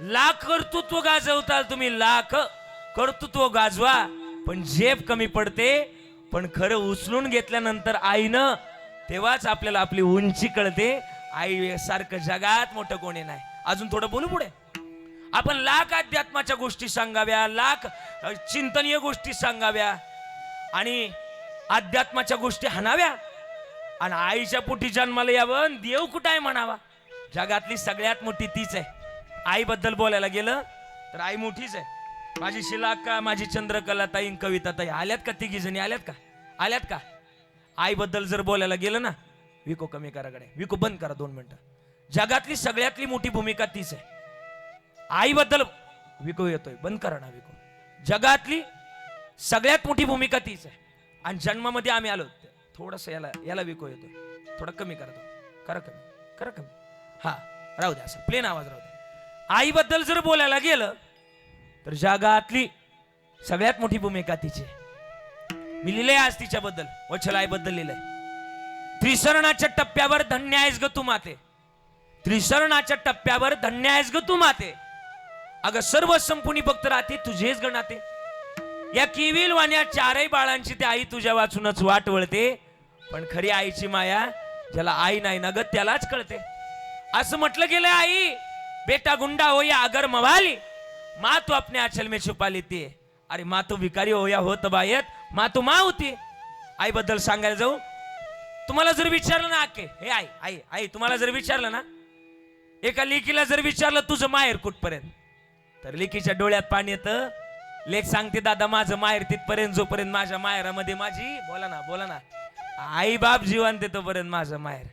लाख कर्तृत्व गाजवताल तुम्ही, लाख कर्तृत्व गाजवा, पण झेप कमी पडते. पण खरं उचलून घेतल्यानंतर आईनं, तेव्हाच आपल्याला आपली उंची कळते. आई सारखं जगात मोठं कोणी नाही. अजून थोडं बोलू पुढे. आपण लाख अध्यात्माच्या गोष्टी सांगाव्या, लाख चिंतनीय गोष्टी सांगाव्या आणि अध्यात्माच्या गोष्टी हाणाव्या, आणि आईच्या पोटी जन्माला यावं, देव कुठं आहे म्हणावा. जगातली सगळ्यात मोठी तीच आहे. आईबद्दल बोलायला गेलं तर आई मोठीच आहे. माझी शिलाका, माझी चंद्रकला ताई, कविता ताई आल्यात का? तिघी जणी आल्यात का? आल्यात का? आईबद्दल जर बोलायला गेलं ना, विको कमी कराकडे, विको बंद करा 2 मिनिटं. जगातली सगळ्यातली मोठी भूमिका तीच आहे. आईबद्दल विको येतोय, बंद करा ना विको. जगातली सगळ्यात मोठी भूमिका तीच आहे. आणि जन्मामध्ये आम्ही आलो, थोडस याला विको येतोय, थोडा कमी करा. करा कमी. हा राहू द्या, असं प्लेन आवाज राहू द्या. आईबद्दल जर बोलायला गेलं तर जगातली सगळ्यात मोठी भूमिका तिची. मी लिहिलंय आज तिच्याबद्दल, वच्छलाईबद्दल लिहिलंय. त्रिसरणाच्या टप्प्यावर धन्य आहेस ग तू माते, त्रिसरणाच्या टप्प्यावर धन्य आहेस ग तू माते. अगं सर्व संपुनी भक्त राहते तुझेच गणाते. या किविल वाण्या 4ही बाळांची ते आई तुझ्या वाचूनच वाट वळते. पण खरी आईची माया ज्याला आई नाही ना ग त्यालाच कळते. असं म्हटलं गेलं, आई बेटा गुंडा हो या अगर मवाली, माँ तो अपने आंचल में छुपा लेती है. अरे माँ तो भिकारी हो या होत बायत, माँ तो माँ होती. आई बद्दल सांगायला जाऊ, तुम्हाला जर विचारलं ना आके, हे आई आई आई तुम्हाला जर विचारलं ना, एका लेकीला जर विचारलं तुझं माहेर कुठपर्यंत, तर लेकीच्या डोळ्यात पाणी येतं. लेक सांगते दादा माझं माहेर तिथपर्यंत, जोपर्यंत माझ्या माहेरामध्ये माझी, बोला ना आई बाप जिवंत तोपर्यंत माझं माहेर.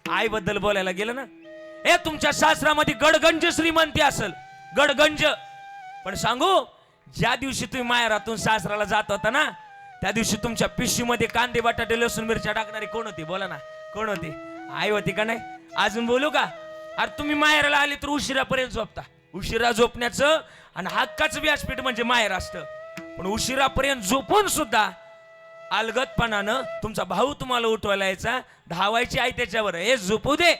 आई बद्दल बोलायला गेलं ना, हे तुमच्या शास्त्रामध्ये गडगंज श्रीमंती असेल, गडगंज. पण सांगू, ज्या दिवशी तुम्ही माहेरातून सासराला जात होता ना, त्या दिवशी तुमच्या पिशवीमध्ये कांदे बटाटे लसूण मिरच्या टाकणारी कोण होती? बोला ना, कोण होती? आई होती का नाही? अजून बोलू का? अरे तुम्ही माहेराला आले तर उशिरापर्यंत झोपता. उशिरा झोपण्याचं आणि हक्काचं व्यासपीठ म्हणजे माहेर असतं. पण उशिरापर्यंत झोपून सुद्धा अलगदपणानं तुमचा भाऊ तुम्हाला उठवायला यायचा, धावायची आई त्याच्यावर, हे झोपू दे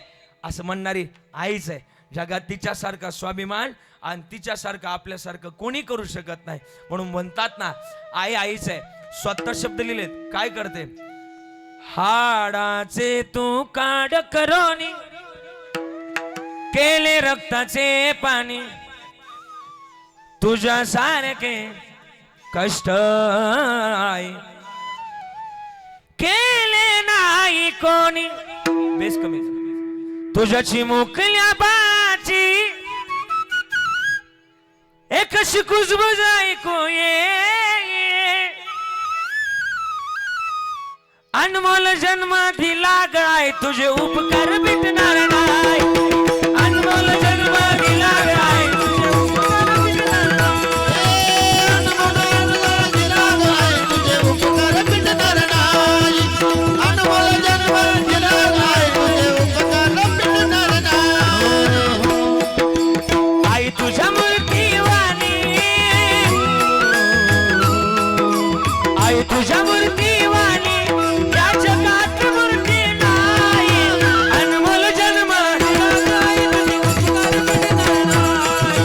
असं म्हणणारी आईच आहे. जगात तिच्यासारखा स्वाभिमान आणि तिच्यासारखं आपल्यासारखं कोणी करू शकत नाही. म्हणून म्हणतात ना, आई आईच आहे. स्वतः शब्द लिहिलेत, काय करते? हाडाचे तू काढ करोनी, केले रक्ताचे पाणी, तुझ्या सारखे कष्ट आई केले नाही कोणी. बेस कमी, तुझ्याची मोकल्या बाची एक कुजबुज ऐकू ये, अनमोल जन्म दिला गाय, तुझे उपकार भेटणार नाही. अनमोल जन्म दिला गाय, तुझे उपकार भेटणार नाही. अनमोल दिला गाय, तुझे उपकार भेटणार नाही. अनमोल जन्म दिला गाय, तुझे उपकार भेटणार नाही. आई तुझ्या मूर्तीवाणी, आई तुझ्या मूर्तीवाणी, या जगात मूर्ती नाही. अनमोल जन्म दिला गाय, तुझे उपकार भेटणार नाही.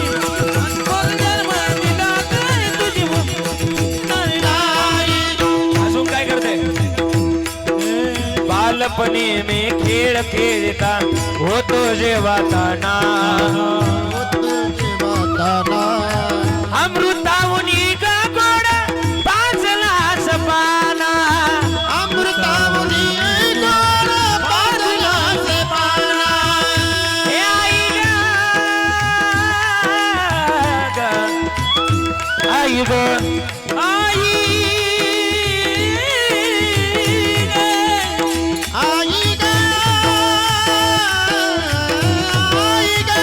अनमोल जन्म दिला गाय, तुझे उपकार नाही. अजून काय करते? बालपणी मी खेळ खेळता होतो जेव्हा ताना, तुझे वाताना अमृतावनी ग गोड पाजलास पाना. अमृतावनी गोड पाजलास पाना. हे आई ग, आई ग, आई ग. आई ग, आई ग, आई ग,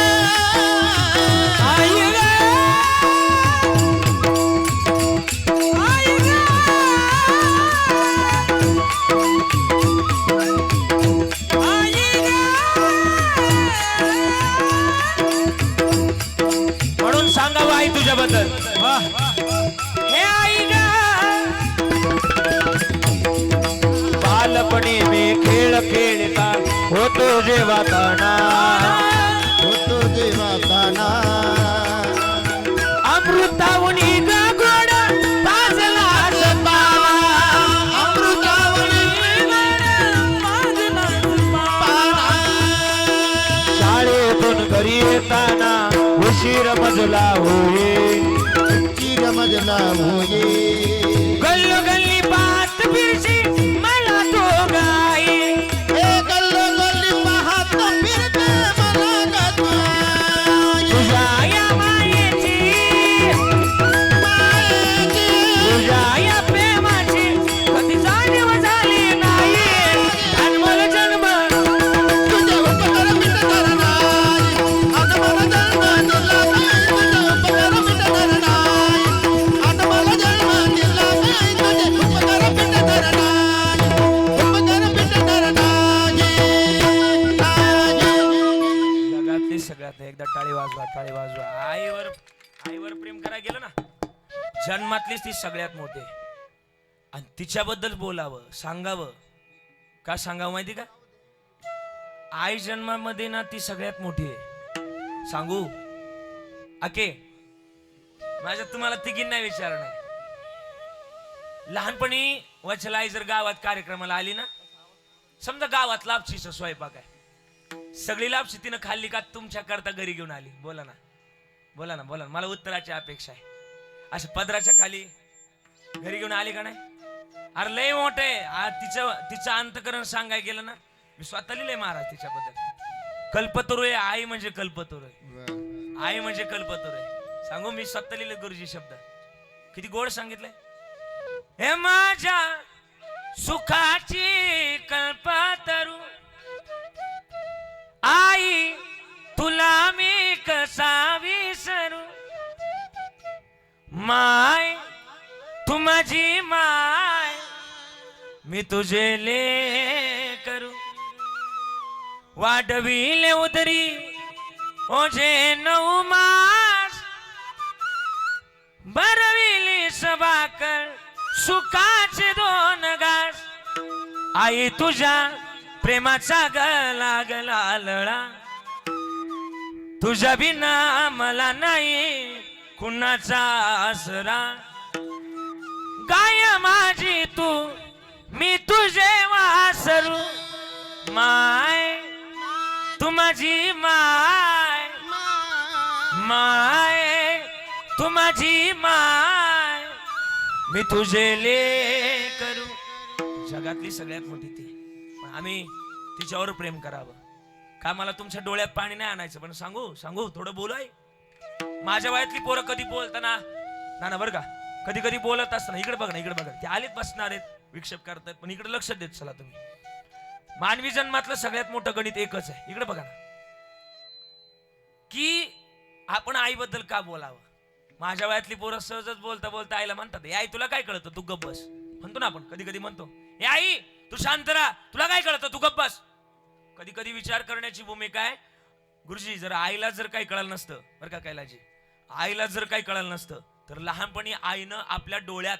आई ग, आई ग. म्हणून सांगावं आई तुझ्याबद्दल. हे आई ग, बालपणी मी खेळ खेळता होतो जेव्हा ताना, तुझे वाताना अमृतावनी ग गोड पाजलास पाना. अमृतावनी पाना. शाळेतून घरी येताना उशीर मजला होई, चिर मजला होये. गल्लोगल्ली बात फिरशी मला तो गाई. हे गल्लो गल्ली पाहत फिरते मला गतवाई. तुझ्या या मायेची, मायेची तुझ्या या प्रेमाची कधी जाणीव झाली नाही. अनमोल जन्म तुझे उपकार मिटणार नाही. अनमोल जन्म दिला गाय, तुझे उपकार मिटणार नाही. अनमोल जन्म दिला गाय, तुझे उपकार मिटणार नाही. उपकार मिटणार नाही. जगातली सगळ्यात एकदा टाळी वाजवा, टाळी वाजवा. आईवर प्रेम करायला गेलं ना, जन्मातलीच ती सगळ्यात मोठी आहे. आणि तिच्याबद्दल बोलावं, सांगावं. का सांगावं माहिती का? आई जन्मामध्ये ना ती सगळ्यात मोठी आहे. सांगू आके, माझ्या तुम्हाला तिघींना विचार नाही. लहानपणी वचला आई जर गावात कार्यक्रमाला आली ना, समजा गावात लापशीचा स्वयंपाक आहे, सगळी लापशी तिनं खाल्ली का तुमच्या करता घरी घेऊन आली? बोला ना, बोला ना, बोला ना, मला उत्तराची अपेक्षा आहे. असं पदराच्या खाली घरी घेऊन आली का नाही? अरे लय मोठ आहे. तिचं अंतकरण सांगाय गेलं ना, मी स्वतः लिहिलंय महाराज तिच्याबद्दल. कल्पतरू आहे आई, म्हणजे कल्पतरू आहे. आई म्हणजे कल्पतरू आहे. सांगू, मी स्वतः लिहिले गुरुजी शब्द. किती गोड सांगितलंय. हे माझ्या सुखाची कल्पतरू आई, तुला मी कसा विसरू. माय तू माझी माय, मी तुझे ले करू. वाढविले उदरी ओझे 9 मास, बरविली सभाकर सुखाचे दोन घास आई तुझ्या प्रेमाचा गला गला लळा तुझ्या बिना मला नाही कुणाचा आसरा गाय माझी तू मी तुझे वासरू माय तू माझी माय माय तू माझी माय मी तुझे लेकरू जगातली सगळ्यात मोठी ती पण आम्ही तिच्यावर प्रेम करावं का मला तुमच्या डोळ्यात पाणी नाही आणायचं पण सांगू सांगू थोडं बोलाय माझ्या वयातली पोरं कधी बोलताना ना बरं का कधी कधी बोलत असताना इकडे बघा ते आलेत बसणार आहेत विक्षेप करतायत पण इकडे लक्ष देत चला तुम्ही मानवी जन्मातलं सगळ्यात मोठं गणित एकच आहे इकडे बघा ना की आपण आईबद्दल का बोलावं माझ्या वयातली पोरं सहजच बोलता बोलता आईला म्हणतात आई तुला काय कळतं तू गप्प बस म्हणतो ना आपण कधी कधी म्हणतो हे आई तू शांत राहा तुला काय कळतं तू गप्प बस कधी कधी विचार करण्याची भूमिका आहे गुरुजी जर आईला जर काही कळलं नसतं बरं का कैलाजी आईला जर काही कळलं नसतं तर लहानपणी आईनं आपल्या डोळ्यात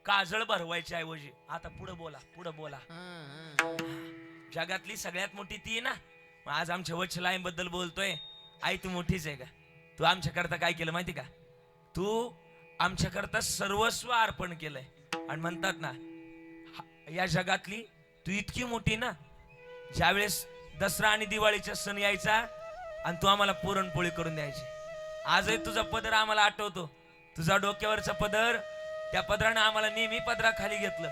काजळ भरवायच्या ऐवजी आता पुढे बोला जगातली सगळ्यात मोठी ती आहे ना आज आमच्या वत्सला आईबद्दल बोलतोय आई तू मोठीच आहे का तू आमच्याकरता काय केलं माहिती का तू आमच्याकरता सर्वस्व अर्पण केलंय आणि म्हणतात ना या जगातली तू इतकी मोठी ना ज्यावेळेस दसरा आणि दिवाळीचा सण यायचा आणि तू आम्हाला पुरणपोळी करून द्यायची आजही तुझा पदर आम्हाला आठवतो तुझा डोक्यावरचा पदर त्या पदरानं आम्हाला नेहमी पदराखाली घेतलं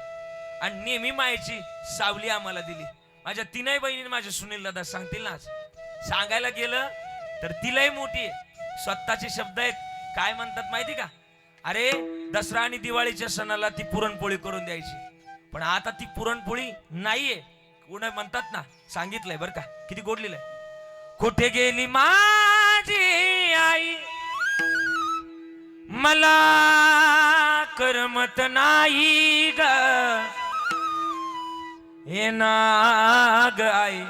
आणि नेहमी मायेची सावली आम्हाला दिली माझ्या तीनही बहिणी माझ्या सुनील दादा सांगतील ना आज सांगायला गेलं तर तिलाही मोठी आहे स्वतःचे शब्द आहेत काय म्हणतात माहिती का अरे दसरा आणि दिवाळीच्या सणाला ती पुरणपोळी करून द्यायची पण आता ती पुरणपोळी नाहीये कोण म्हणतात ना सांगितलंय बरं का किती गोड लिहिलंय कुठे गेली माझी आई मला करमत नाही ग हे नाग आई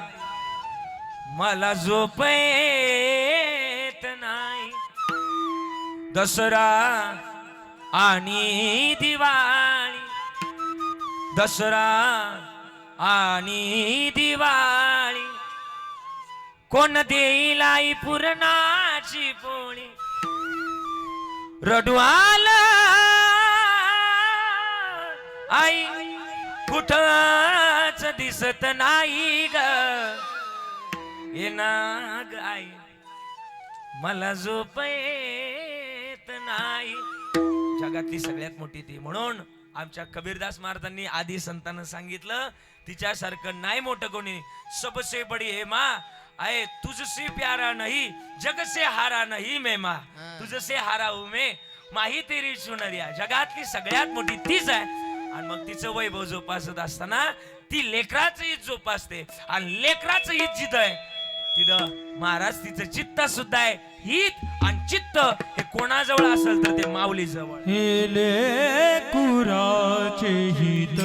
मला झोप येत नाही दसरा आणि दिवाळी दसरा आणि दिवाळी कोण देईल आई पुरणाची पोळी रडू आलं आई कुठंच दिसत नाही ग ये नाग आई मला झोप येत नाही जगातली सगळ्यात मोठी ती म्हणून आमच्या कबीरदास महाराजांनी आधी संतांना सांगितलं तिच्यासारखं नाही मोठं कोणी सबसे बडी हे माँ आए तुझसे प्यारा नहीं जग से हारा नहीं मैं माँ तुझसे हारा हूं मैं माही तेरी सुनरिया जगातली सगळ्यात मोठी तीच आहे आणि मग तिचं वैभव जोपासत असताना ती लेकराचं हित जोपासते आणि लेकराचं हित जिथं आहे तिथं महाराज तिचं चित्त सुद्धा आहे हित आणि चित्त हे कोणाजवळ असेल तर ते माऊली जवळ हे लेकुराचे हित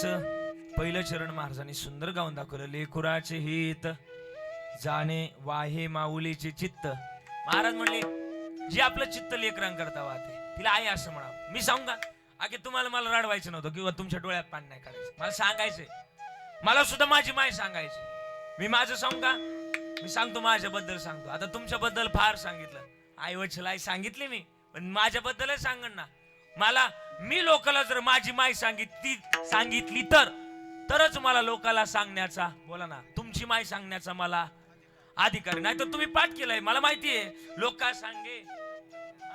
लेकराचं पहिलं चरण महाराजांनी सुंदर गाऊन दाखवलं. लेकुराचे हित जाणे वाहे माऊलीचे चित्त. महाराज म्हणले जे आपलं चित्त लेकरांकरता वाहते तिला आई असं म्हणावं. मी सांगू का आगे तुम्हाला मला रडवायचं नव्हतं किंवा तुमच्या डोळ्यात पाणी नाही काढायचं. मला सांगायचंय, मला सुद्धा माझी माय सांगायची. मी माझं सांगू का, मी सांगतो माझ्याबद्दल सांगतो. आता तुमच्याबद्दल फार सांगितलं, आई वचल आई सांगितली मी, पण माझ्याबद्दलच सांगण ना. मला मी लोकाला जर माझी माय सांगितली तरच मला लोकाला सांगण्याचा, बोला ना, तुमची माय सांगण्याचा मला अधिकार. नाही तर तुम्ही पाठ केलाय, मला माहितीये लोक काय सांगे,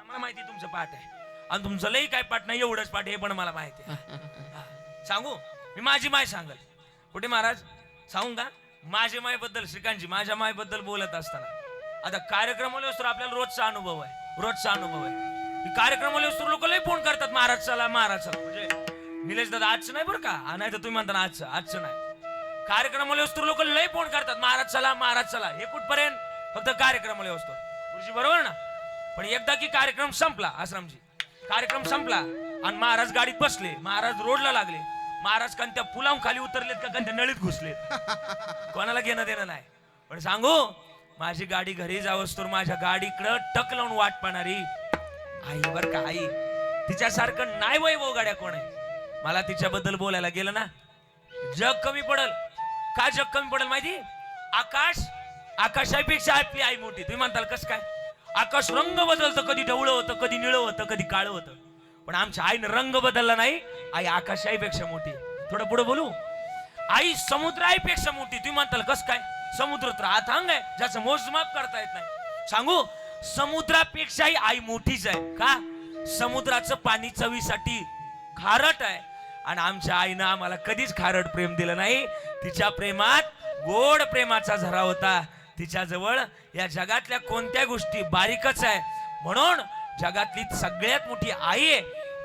मला माहिती तुमचं पाठ आहे आणि तुमचं लई काय पाठ नाही, एवढंच पाठ हे पण मला माहिती आहे. सांगू मी माझी माय सांगल कुठे महाराज सांगू का. माझ्या मायबद्दल श्रीकांतजी माझ्या मायबद्दल बोलत असताना आता कार्यक्रमाला असतो आपल्याला रोजचा अनुभव आहे. कार्यक्रमाला असतो लोक लई फोन करतात महाराज चला म्हणजे निलेश दादा आजचं नाही बरं का, नाही तर तुम्ही म्हणता ना आजचं नाही. कार्यक्रमाला असतो लोक लई फोन करतात महाराज चला हे कुठपर्यंत फक्त कार्यक्रमाला असतो गुरुजी बरोबर ना. पण एकदा की कार्यक्रम संपला, आश्रमजी कार्यक्रम संपला आणि महाराज गाडीत बसले, महाराज रोडला लागले, महाराज कोणत्या पुलावून खाली उतरलेत का कोणत्या नळीत घुसलेत कोणाला घेणं देणं नाही. पण सांगू माझी गाडी घरी जावस तर माझ्या गाडीकडं टक लावून वाट पाहणारी आई बर का, आई तिच्यासारखं नाही वैभव गाड्या कोण आहे. मला तिच्याबद्दल बोलायला गेलं ना जग कमी पडल. का जग कमी पडल माहिती, आकाशापेक्षा आपली आई मोठी. तुम्ही म्हणताल कसं काय, आकाश रंग बदलतं, कधी ढवळं होतं, कधी निळं होतं, कधी काळं होतं, पण आमच्या आईनं रंग बदलला नाही. आई आकाश आईपेक्षा मोठी. थोडं पुढे बोलू, आई समुद्र आईपेक्षा मोठी. तुम्ही म्हणताल कसं काय, समुद्र तर अथांग आहे ज्याचं मोजमाप करता येत नाही. सांगू समुद्रापेक्षाही आई मोठीच आहे. का, समुद्राचं पाणी चवीसाठी खारट आहे आणि आमच्या आईनं आम्हाला कधीच खारट प्रेम दिलं नाही. तिच्या प्रेमात गोड प्रेमाचा झरा होता. तिच्या जवळ या जगातल्या कोणत्या गोष्टी बारीकच आहे. म्हणून जगातली सगळ्यात मोठी आई आहे.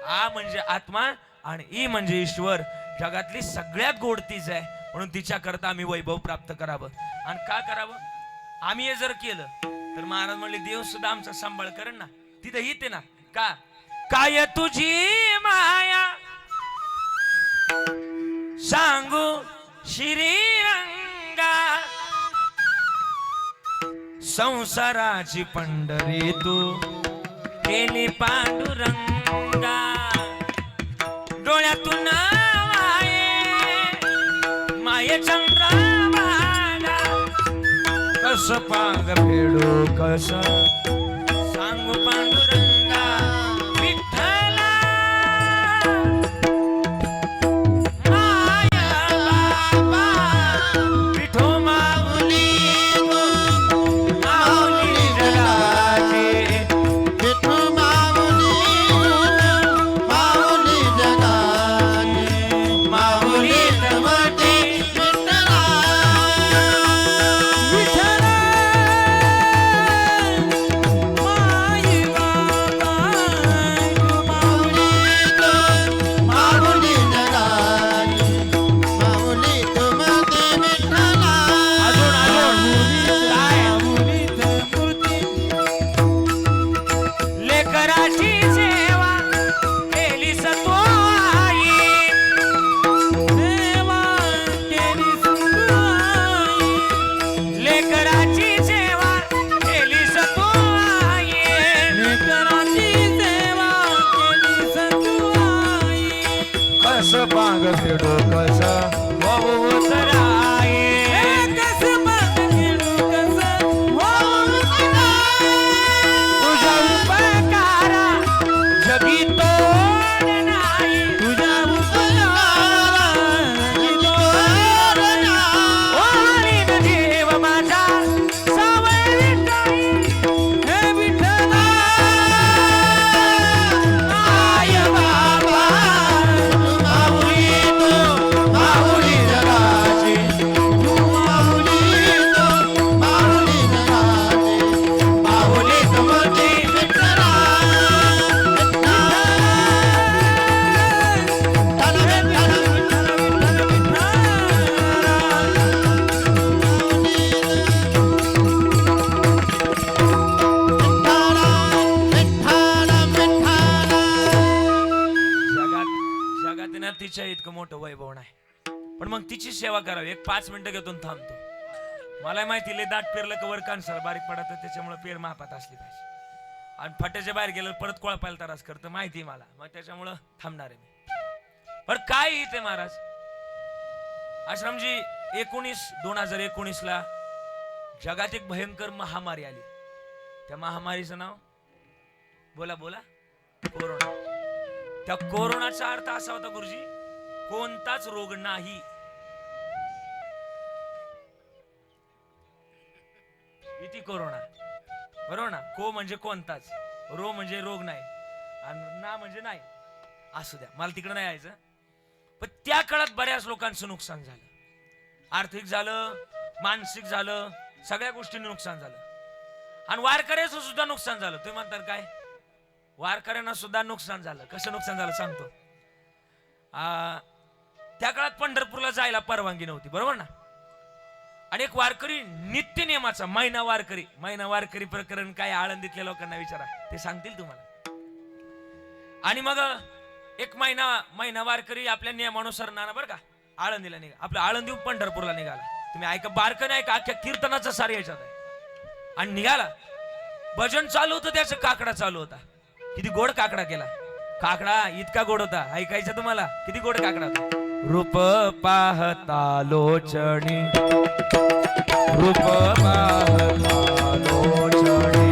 आ म्हणजे आत्मा आणि ई म्हणजे ईश्वर. जगातली सगळ्यात गोड तीच आहे. म्हणून तिच्या करता आम्ही वैभव प्राप्त करावं. आणि का करावं, आम्ही हे जर केलं तर महाराज म्हणले देव सुद्धा आमचा सांभाळ करेन ना. तिथं हिते ना का, काय तुझी माया सांगू श्रीरंगा, संसाराची पंढरी तू केली पांडुरंगा. डोळ्यातून माये चंद्र कस पांग फेडू कस सांगू पांडुरंगा. विठ्ठला माया बाबा विठो माऊली जगाची विठू माऊली जगाची माऊली जमती विठ्ठला तिच्या इतकं मोठं वैभव नाही, पण मग तिची सेवा करावी. एक 5 मिनिटं घेतो आणि थांबतो. मला माहिती लय दाट पेरलं का वर कानसाला बारीक पडत, त्याच्यामुळे पेर मापात असली पाहिजे. आणि फाट्याच्या बाहेर गेलं परत कोळपायला त्रास करतं माहिती मला, मग त्याच्यामुळं थांबणार आहे मी. पण काय इथे महाराज आश्रमजी 2019ला जगात एक भयंकर महामारी आली. त्या महामारीचं नाव बोला बोला, कोरोना. त्या कोरोनाचा अर्थ असा होता गुरुजी, कोणताच रोग नाही. इति कोरोना, बरोबर ना. को म्हणजे कोणताच, रो म्हणजे रोग नाही, आणि ना म्हणजे नाही. असू द्या, मला तिकडे नाही यायचं. पण त्या काळात बऱ्याच लोकांचं नुकसान झालं. आर्थिक झालं, मानसिक झालं, सगळ्या गोष्टींनी नुकसान झालं. आणि वारकऱ्याचं सुद्धा नुकसान झालं. तुम्ही म्हणतात काय, वारकऱ्यांना सुद्धा नुकसान झालं. कसं नुकसान झालं सांगतो. त्या काळात पंढरपूरला जायला परवानगी नव्हती, बरोबर ना. आणि एक वारकरी नित्य नियमाचा महिना वारकरी प्रकरण काय आळंदीतल्या लोकांना विचारा, ते सांगतील तुम्हाला. आणि मग एक महिना वारकरी आपल्या नियमानुसार नाना बरं का आळंदीला निघा, आपल्या आळंदी पंढरपूरला निघाला. तुम्ही ऐका, बारकं नाही का, अख्ख्या कीर्तनाचा सार याच्यात आहे. आणि निघाला, भजन चालू होतं, त्याचं काकडा चालू होता. किती गोड काकडा केला. काकडा इतका गोड होता, ऐकायचं तुम्हाला, किती गोड काकडा होता. रूप पाहता लोचणी, रूप पाहता लोचणी,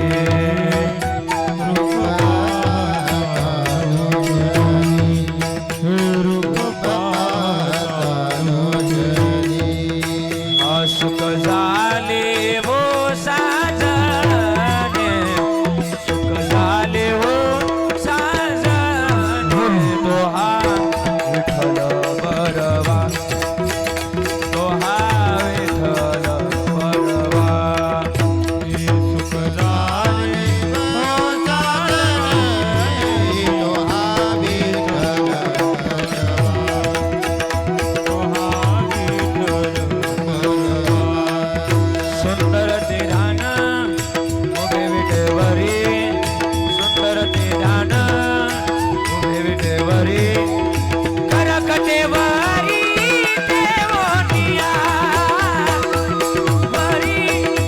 सुख झाले वो साजने, सुख झाले वो साजने, दोहा विठ्ठल बरवा, दोहा विठ्ठल बरवा. सुख झाले वो साजने, दोहा विठ्ठल सुंदर ते ध्यान उभे विटेवरी, सुंदर ते ध्यान उभे विटेवरी, करकटेवरी देवोनिया, वरी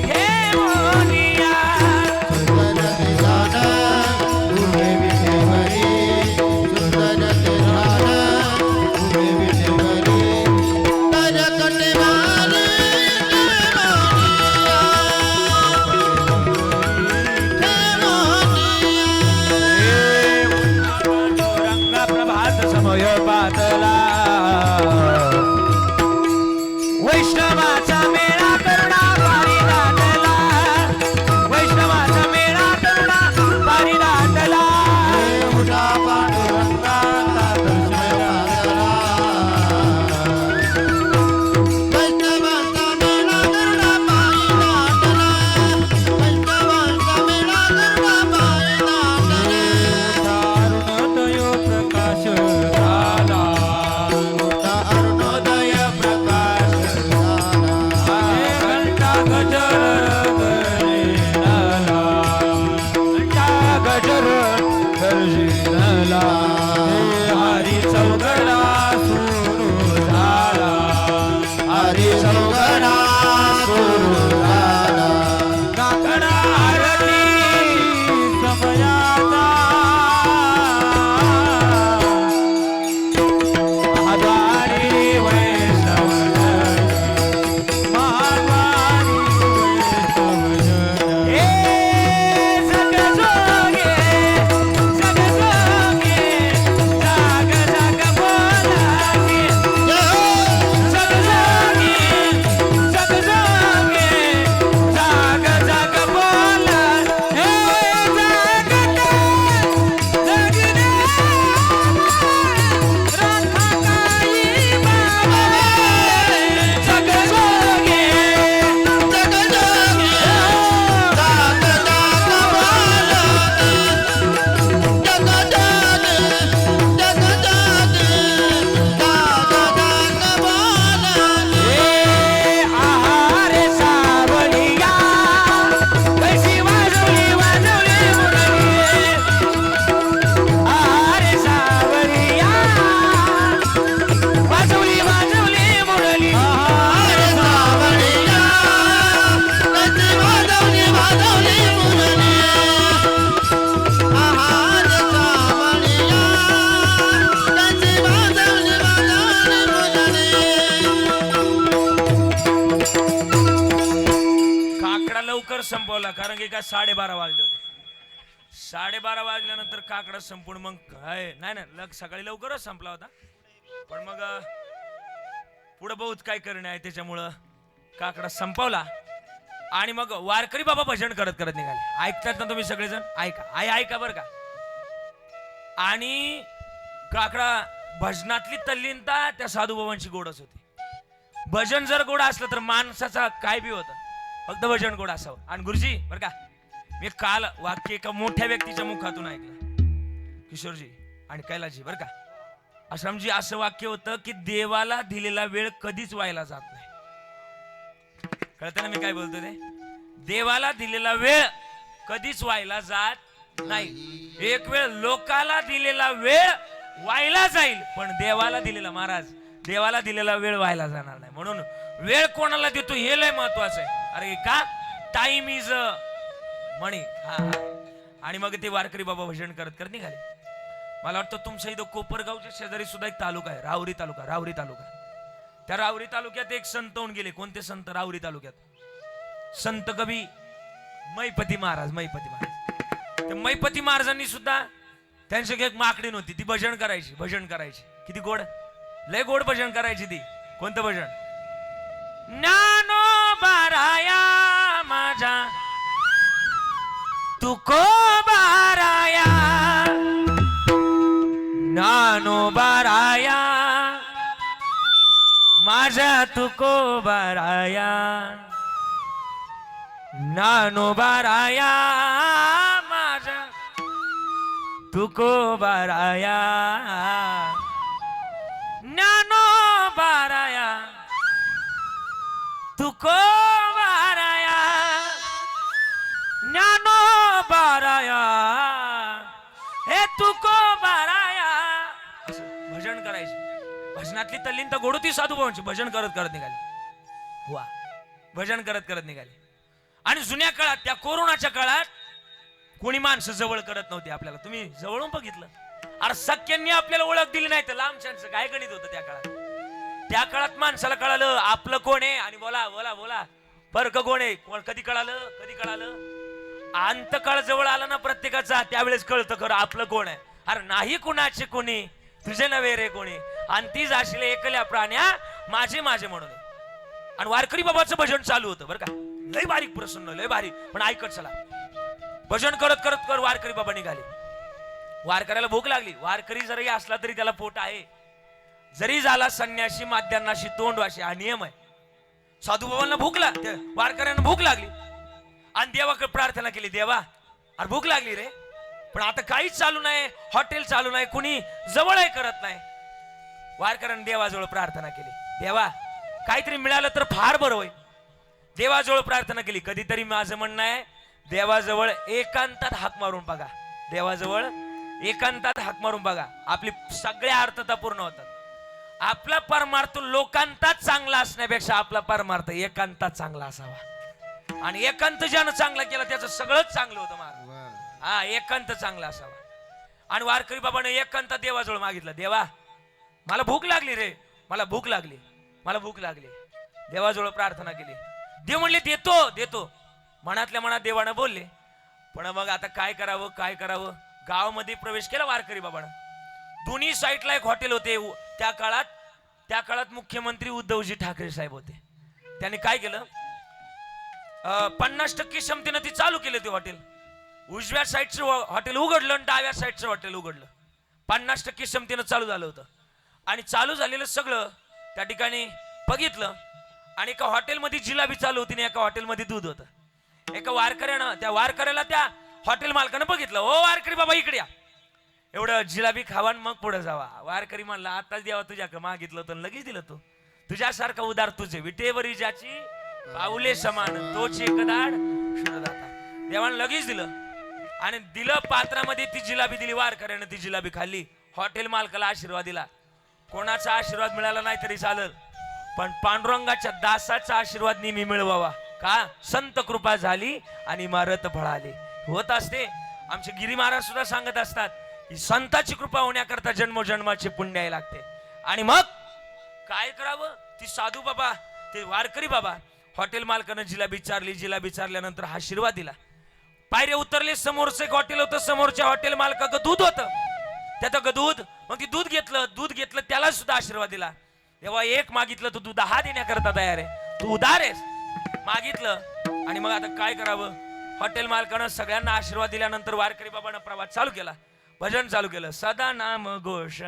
देवोनिया. सुंदर ते ध्यान उभे विटेवरी, सुंदर ते ध्यान उभे विटेवरी, करकटेवरी देवोनिया. काकडा लवकर संपवला, कारण की काय 12:30 वाजले होते. 12:30 वाजल्यानंतर काकडा संपून मग काय नाही सकाळी लवकरच संपला होता, पण मग पुढे बहुत काय करणे आहे त्याच्यामुळं काकडा संपवला. आणि मग वारकरी बाबा भजन करत करत निघाले. ऐकतात ना तुम्ही सगळेजण? ऐका, ऐका बरं का. आणि काकडा भजनातली तल्लीनता त्या साधू बाबांची गोडच होती. भजन जर गोड असलं तर माणसाचा काय बी होतं, फक्त भजन गोड असावं. आणि गुरुजी बरं का, मी काल वाक्य एका मोठ्या व्यक्तीच्या मुखातून ऐकलं, किशोरजी आणि कैलासजी बरं का. आश्रमजी असं वाक्य होतं की देवाला दिलेला वेळ कधीच व्हायला जात नाही. कळतं ना मी काय बोलतो ते? देवाला दिलेला वेळ कधीच व्हायला जात नाही. एक वेळ लोकाला दिलेला वेळ व्हायला जाईल, पण देवाला दिलेला, महाराज देवाला दिलेला वेळ व्हायला जाणार नाही. म्हणून वेळ कोणाला देतो हे लय महत्वाचं आहे. अरे का? टाइम इज मनी. आणि मग ते वारकरी बाबा भजन करत करत निघाले. मला वाटतं तुमच्या इथं कोपरगावच्या शेजारी सुद्धा एक तालुका आहे, राहुरी तालुका. त्या राहुरी तालुक्यात एक संत होऊन गेले. कोणते संत? राहुरी तालुक्यात संत कवी मैपती महाराज. ते मैपती महाराजांनी सुद्धा त्यांची एक माकडी नव्हती, ती भजन करायची. किती गोड, लय गोड भजन करायची ती. कोणतं भजन? नानो बाराया माझा तुको बाराया, नानो बाराया माझा तुको बाराया, नानो बाराया माझा तुको बाराया, नानो बाराया तुको बाराया, नानो बाराया हे तुको बाराया. असं भजन करायचे. भजनातली तल्लीनता गोड होती साधू भावांची. भजन करत करत निघाले. वा, भजन करत करत निघाले. आणि जुन्या काळात, त्या कोरोनाच्या काळात कोणी माणसं जवळ करत नव्हती आपल्याला. तुम्ही जवळून बघितलं. अरे सख्यांनी आपल्याला ओळख दिली नाही तर लांबच्यांचं काय गणित होतं त्या काळात. त्या काळात माणसाला कळालं आपलं कोण आहे. आणि बोला फरक कोण आहे. कधी कळालं अंतकाळ जवळ आला ना प्रत्येकाचा, त्यावेळेस कळतं खरं आपलं कोण आहे. अरे नाही कुणाचे कोणी, तुझे नव्हे रे कोणी, आणि ती जाशील एकल्या प्राण्या माझे म्हणून. आणि वारकरी बाबाचं भजन चालू होतं बरं का. लय बारीक प्रसन्न, लय बारीक, पण ऐकत चला. भजन करत करत वारकरी बाबा निघाले. वारकऱ्याला भूक लागली. वारकरी जरी असला तरी त्याला पोट आहे. जरी झाला संन्याशी माध्यान्नाशी तोंड वाशी, हा नियम आहे. साधू बाबांना वारकऱ्यांना भूक लागली आणि देवाकडे प्रार्थना केली. देवा, अरे भूक लागली रे, पण आता काहीच चालू नाही, हॉटेल चालू नाही, कुणी जवळ करत नाही. वारकऱ्यांनी देवाजवळ प्रार्थना केली. देवा, काहीतरी मिळालं तर फार बरं होईल. देवाजवळ प्रार्थना केली. कधीतरी माझं म्हणणं आहे, देवाजवळ एकांतात हाक मारून बघा. देवाजवळ एकांतात हाक मारून बघा, आपली सगळ्या अर्थता पूर्ण होतात. आपला परमार्थ लोकांतात चांगला असण्यापेक्षा आपला परमार्थ एकांतात चांगला असावा. आणि एकांत ज्यानं चांगला केला त्याचं सगळंच चांगलं होतं महाराज. एकांत चांगला असावा. आणि वारकरी बाबाने एकांत देवाजवळ मागितलं. देवा, मला भूक लागली रे, मला भूक लागली. देवाजवळ प्रार्थना केली. देव म्हणले देतो. मनातल्या मनात देवानं बोलले. पण मग आता काय करावं. गावामध्ये प्रवेश केला वारकरी बाबानं. दोन्ही साईडला एक हॉटेल होते. त्या काळात मुख्यमंत्री उद्धवजी ठाकरे साहेब होते. त्यांनी काय केलं, 50% क्षमतेनं ती चालू केलं. ते हॉटेल उजव्या साईडचं हॉटेल उघडलं आणि डाव्या साईडचं हॉटेल उघडलं. 50% क्षमतेनं चालू झालं होतं. आणि चालू झालेलं सगळं त्या ठिकाणी बघितलं. आणि एका हॉटेलमध्ये जिलाबी चालू होती आणि एका हॉटेलमध्ये दूध होतं. एका वारकऱ्यानं त्या वारकऱ्याला त्या हॉटेल मालकानं बघितलं. ओ वारकरी बाबा इकडे या, एवढं जिलाबी खावा मग पुढे जावा. वारकरी म्हणला, आताच देवा तुझ्या मागितलं तर लगेच दिलं. तू तुझ्यासारखा उदार तुझे विटेवरी ज्याची पाऊले समान तोच एकदाड शोधदाता. देवानं लगेच दिलं आणि दिलं पात्रामध्ये. ती जिलाबी दिली. वारकऱ्यानं ती जिलाबी खाल्ली. हॉटेल मालकाला आशीर्वाद दिला. कोणाचा आशीर्वाद मिळाला नाही तरी चालेल, पण पांडुरंगाच्या दासाचा आशीर्वाद नेहमी मिळवावा. का? संत कृपा झाली आणि इमारत फळाली. होत असते. आमचे गिरी महाराज सुद्धा सांगत असतात की संताची कृपा होण्याकरता जन्मोजन्माचे पुण्य यायला लागते. आणि मग काय करावं? ती साधू बाबा, ते वारकरी बाबा हॉटेल मालकानं जिला विचारल्यानंतर हा आशीर्वाद दिला. पायऱ्या उतरले, समोरचं एक हॉटेल होतं, समोरच्या हॉटेल मालकाचं दूध होतं. त्याचं दूध, मग ती दूध घेतलं त्याला सुद्धा आशीर्वाद दिला. तेव्हा एक मागितलं तर तू 10 देण्याकरता तयार आहे, तू उदार आहेस. मागितलं आणि मग आता काय करावं. हॉटेल मालकानं सगळ्यांना आशीर्वाद दिल्यानंतर वारकरी बाबांना प्रवास चालू केला, भजन चालू केलं. सदा नाम घोष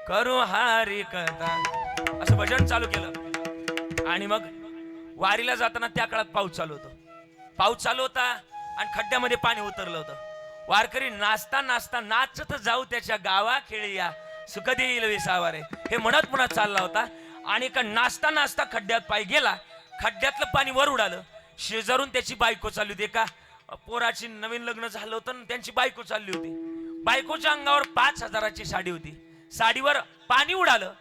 करू हारी कथा, असं भजन चालू केलं. आणि मग वारीला जाताना त्या काळात पाऊस चालू होता आणि खड्ड्यामध्ये पाणी उतरलं होतं. वारकरी नाचता नाचत जाऊ त्याच्या गावा खेळी या सुख देईल विसावारे, हे म्हणत चालला होता. आणि का नाचता खड्ड्यात पाय गेला, खड्ड्यातलं पाणी वर उडालं. शेजारून त्याची बायको चालली होती, एका पोराची नवीन लग्न झालं होतं आणि त्यांची बायको चालली होती. बायकोच्या अंगावर 5,000ची साडी होती, साडीवर पाणी उडालं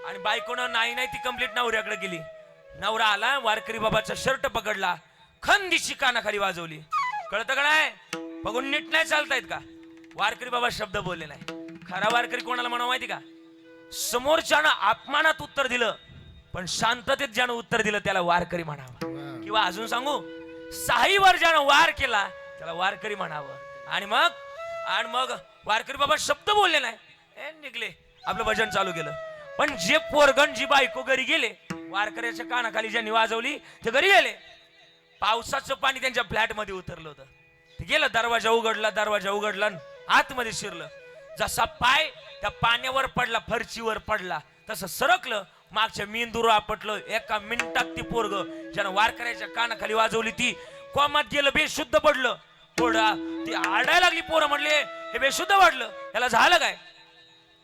आणि बायकोनं नाही ती कंप्लीट नवऱ्याकडे गेली. नवरा आला, वारकरी बाबाचा शर्ट पकडला, खंदीची कानाखाली वाजवली. कळतं का नाही, बघून नीट नाही चालतायत का. वारकरी बाबा शब्द बोलले नाही. खरा वारकरी कोणाला म्हणावं माहिती का, समोरच्यानं अपमानात उत्तर दिलं पण शांततेत ज्यानं उत्तर दिलं त्याला वारकरी म्हणावं. किंवा अजून सांगू, साईवर ज्यानं वार केला त्याला वारकरी म्हणावं. आणि मग वारकरी बाबा शब्द बोलले नाही, निघले, आपलं भजन चालू केलं. पण जे पोरगण जी बायको घरी गेले, वारकऱ्याच्या कानाखाली ज्यांनी वाजवली ते घरी गेले. पावसाचं पाणी त्यांच्या फ्लॅट मध्ये उतरलं होतं. ते गेलं, दरवाजा उघडला आतमध्ये शिरलं. जसा पाय त्या पाण्यावर पडला, फरशीवर पडला, तसं सरकलं, मागच्या मेंदूर आपटलं. एका मिनिटात ती पोरग ज्यानं वारकऱ्याच्या कानाखाली वाजवली ती कोमात गेलं, बेशुद्ध पडलं. ती आरडायला लागली. पोरं म्हणले हे बेशुद्ध पडलं, याला झालं काय.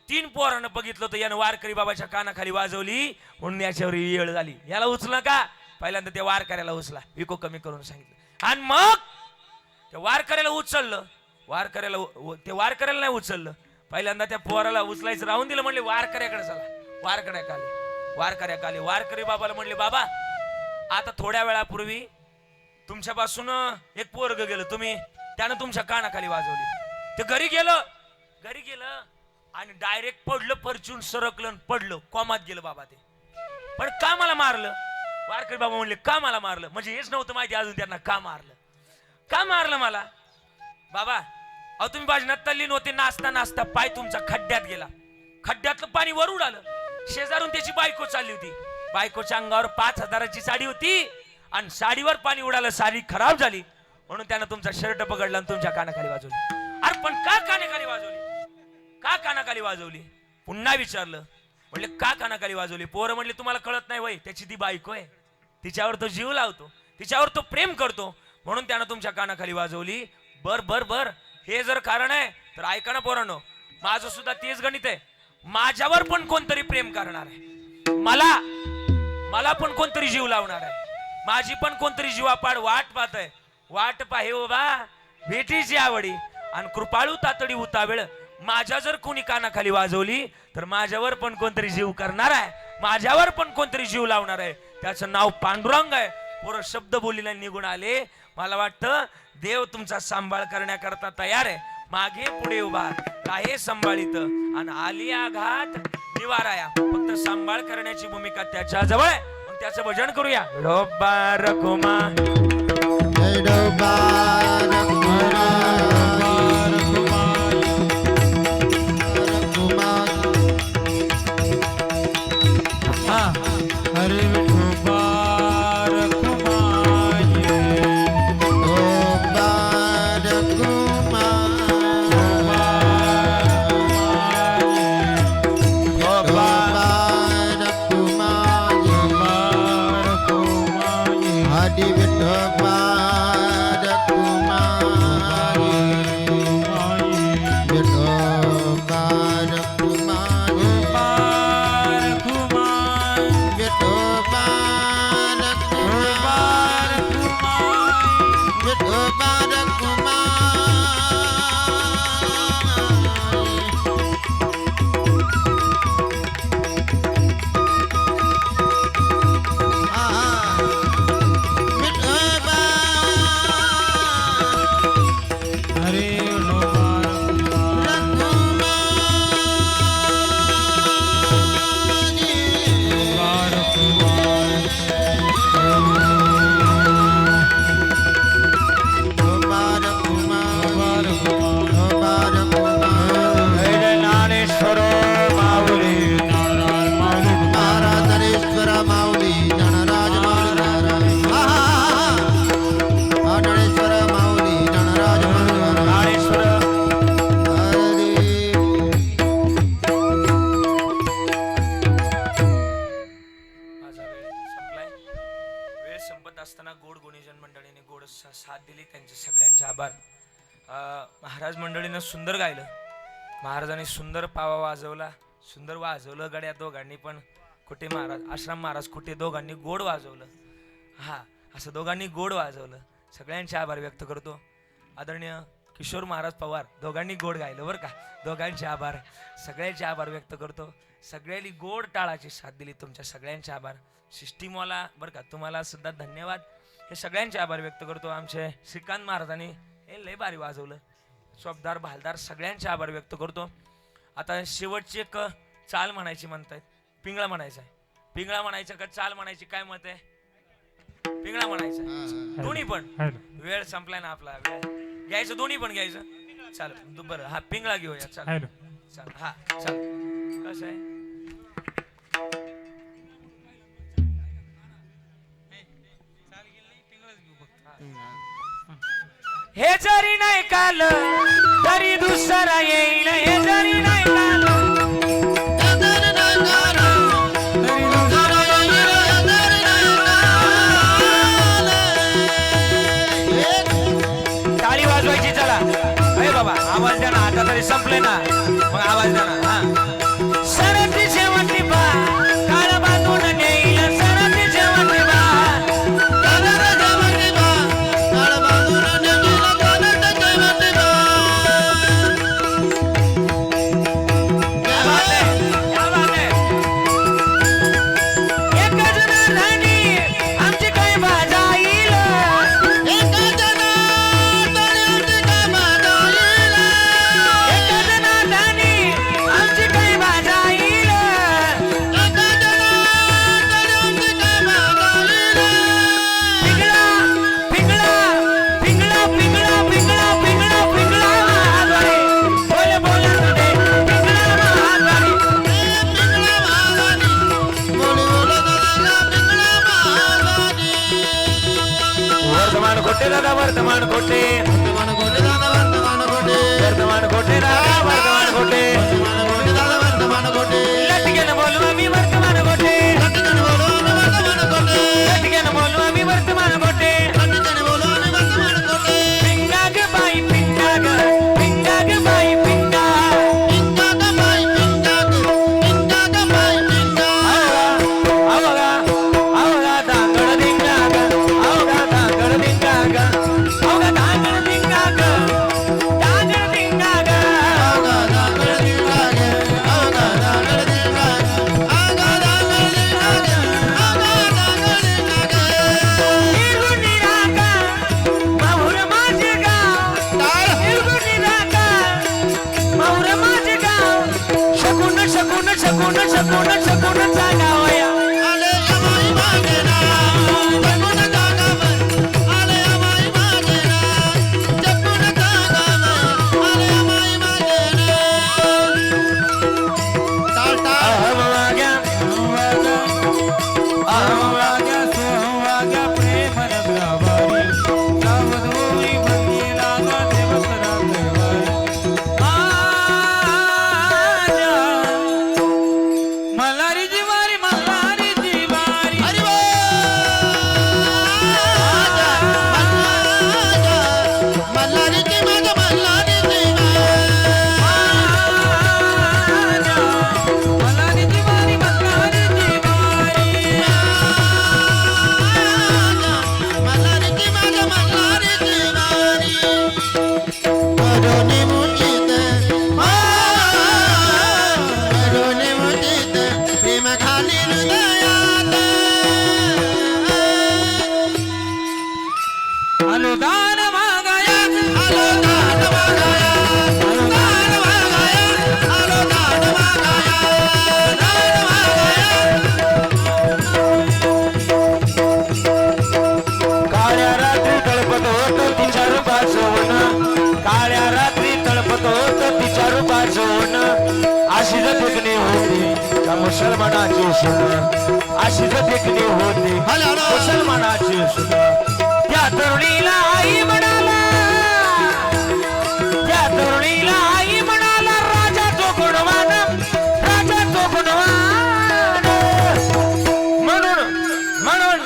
3 पोरानं बघितलं तर यानं वारकरी बाबाच्या कानाखाली वाजवली म्हणून याच्यावर येळ झाली. याला उचलं का, पहिल्यांदा त्या वारकऱ्याला उचला, विको कमी करून सांगितलं. आणि मग त्या वारकऱ्याला उचललं, ते वारकऱ्याला नाही उचललं. पहिल्यांदा त्या पोराला उचलायचं राहून दिलं. म्हणले वारकऱ्याकडे चला. वारकऱ्याकडे वारकरी बाबाला म्हणले, बाबा आता थोड्या वेळापूर्वी तुमच्यापासून एक पोरग गेलं, त्यानं तुमच्या कानाखाली वाजवली. ते घरी गेलं आणि डायरेक्ट पडलं, परचून सरकलं, पडलं, कोमात गेलं बाबा. ते पण का मला मारलं. वारकरी बाबा म्हणले का मला मारलं, म्हणजे हेच नव्हतं माहिती अजून त्यांना का मारलं मला. बाबा अहो तुम्ही भजनात तल्लीन होते, नाचता पाय तुमचा खड्ड्यात गेला, खड्ड्यातलं पाणी वर उडालं. शेजारून त्याची बायको चालली होती, बायकोच्या अंगावर 5,000ची साडी होती आणि साडीवर पाणी उडालं, साडी खराब झाली म्हणून त्यानं तुमचा शर्ट पकडला आणि तुमच्या कानाखाली वाजवली. अरे पण का कानाखाली वाजवली, पुन्हा विचारलं. म्हणले का कानाखाली वाजवली. पोरं म्हणले तुम्हाला कळत नाही वय, त्याची ती बायको आहे, तिच्यावर तो जीव लावतो, तिच्यावर तो प्रेम करतो म्हणून त्यानं तुमच्या कानाखाली वाजवली. बर हे जर कारण आहे तर ऐका ना पोरांनो, माझं सुद्धा तेच गणित आहे. माझ्यावर पण कोणतरी प्रेम करणार आहे, मला पण कोणतरी जीव लावणार आहे, माझी पण कोणतरी जीवापाड वाट पाहत आहे. वाट पाहे बाबा भेटीची आवडी आणि कृपाळू तातडी उतावेळ. माझ्या जर कोणी कानाखाली वाजवली तर माझ्यावर पण कोणतरी जीव करणार आहे, माझ्यावर पण कोणतरी जीव लावणार आहे. त्याचं नाव पांडुरंग आहे. पोरं शब्द बोलीला निघून आले. मला वाटतं देव तुमचा सांभाळ करण्याकरता तयार आहे. मागे पुढे उभा आहे सांभाळीत आणि आली आघात निवाराया. फक्त सांभाळ करण्याची भूमिका त्याच्या जवळ आहे. मग त्याचं भजन करूया. डोबा रखुमा हरे विठोबा विठो एवढं साथ दिली त्यांचे सगळ्यांचे आभार. महाराज मंडळीनं सुंदर गायलं. महाराजांनी सुंदर पावा वाजवला, सुंदर वाजवलं गड्या दोघांनी पण. कुठे महाराज, आश्रम महाराज कुठे, दोघांनी गोड वाजवलं. हा, असं दोघांनी गोड वाजवलं. सगळ्यांचे आभार व्यक्त करतो. आदरणीय किशोर महाराज पवार दोघांनी गोड गायलं बरं का. दोघांचे आभार, सगळ्यांचे आभार व्यक्त करतो. सगळ्यांनी गोड टाळाची साथ दिली. तुमच्या सगळ्यांचे आभार. सिस्टीमवाला बरं का, तुम्हाला सुद्धा धन्यवाद. हे सगळ्यांचे आभार व्यक्त करतो. आमचे श्रीकांत महाराजांनी हे लय भारी वाजवलं. शोभदार भालदार सगळ्यांचे आभार व्यक्त करतो. आता शेवटची एक चाल म्हणायची म्हणतायत. पिंगळा म्हणायचा आहे. पिंगळा म्हणायचं का चाल म्हणायची, काय मत आहे? पिंगळा म्हणायचा दोन्ही पण. वेळ संपलाय ना आपला, वेळ घ्यायचं दोन्ही पण घ्यायचं. चाल बरं, हा पिंगळा घेऊया. चाल चाल, हा चाल. कसं आहे? हे जरी नाही काल तरी दुसरा येईल. हे जरी नाही काल टाळी वाजवायची. चला अरे बाबा, आवाज द्या ना. आता तरी संपले ना, मग आवाज द्या ना. हा, सरती शेवटी बा काळ बांधून नेईल. सरती शेवटी बा वर्तमान खोटे, वर्तमान खोटे दादा, वर्तमान खोटे, वर्तमान खोटे दादा, वर्तमान खोटे, वर्तमान खोटे. लटकेन बोलू आम्ही वर्तमान खोटे, लटकेन बोलू आम्ही वर्तमान खोटे, लटकेन बोलू आम्ही वर्तमान खोटे, लटकेन बोलू आम्ही वर्तमान खोटे. पिंगा ग बाई पिंगा ग, पिंगा ग बाई पिंगा, पिंगा ग बाई पिंगा ग, पिंगा ग बाई पिंगा. आवगा आवगा दांगड दिंगा ग, आवगा दांगड दिंगा ग. मुसलमानाची सुन अशी देखणी होती मुसलमानाची सुन. त्या तरुणीला आई म्हणाला, त्या तरुणीला आई म्हणाला, राजा तो गुणवान, राजा तो गुणवान. म्हणून म्हणून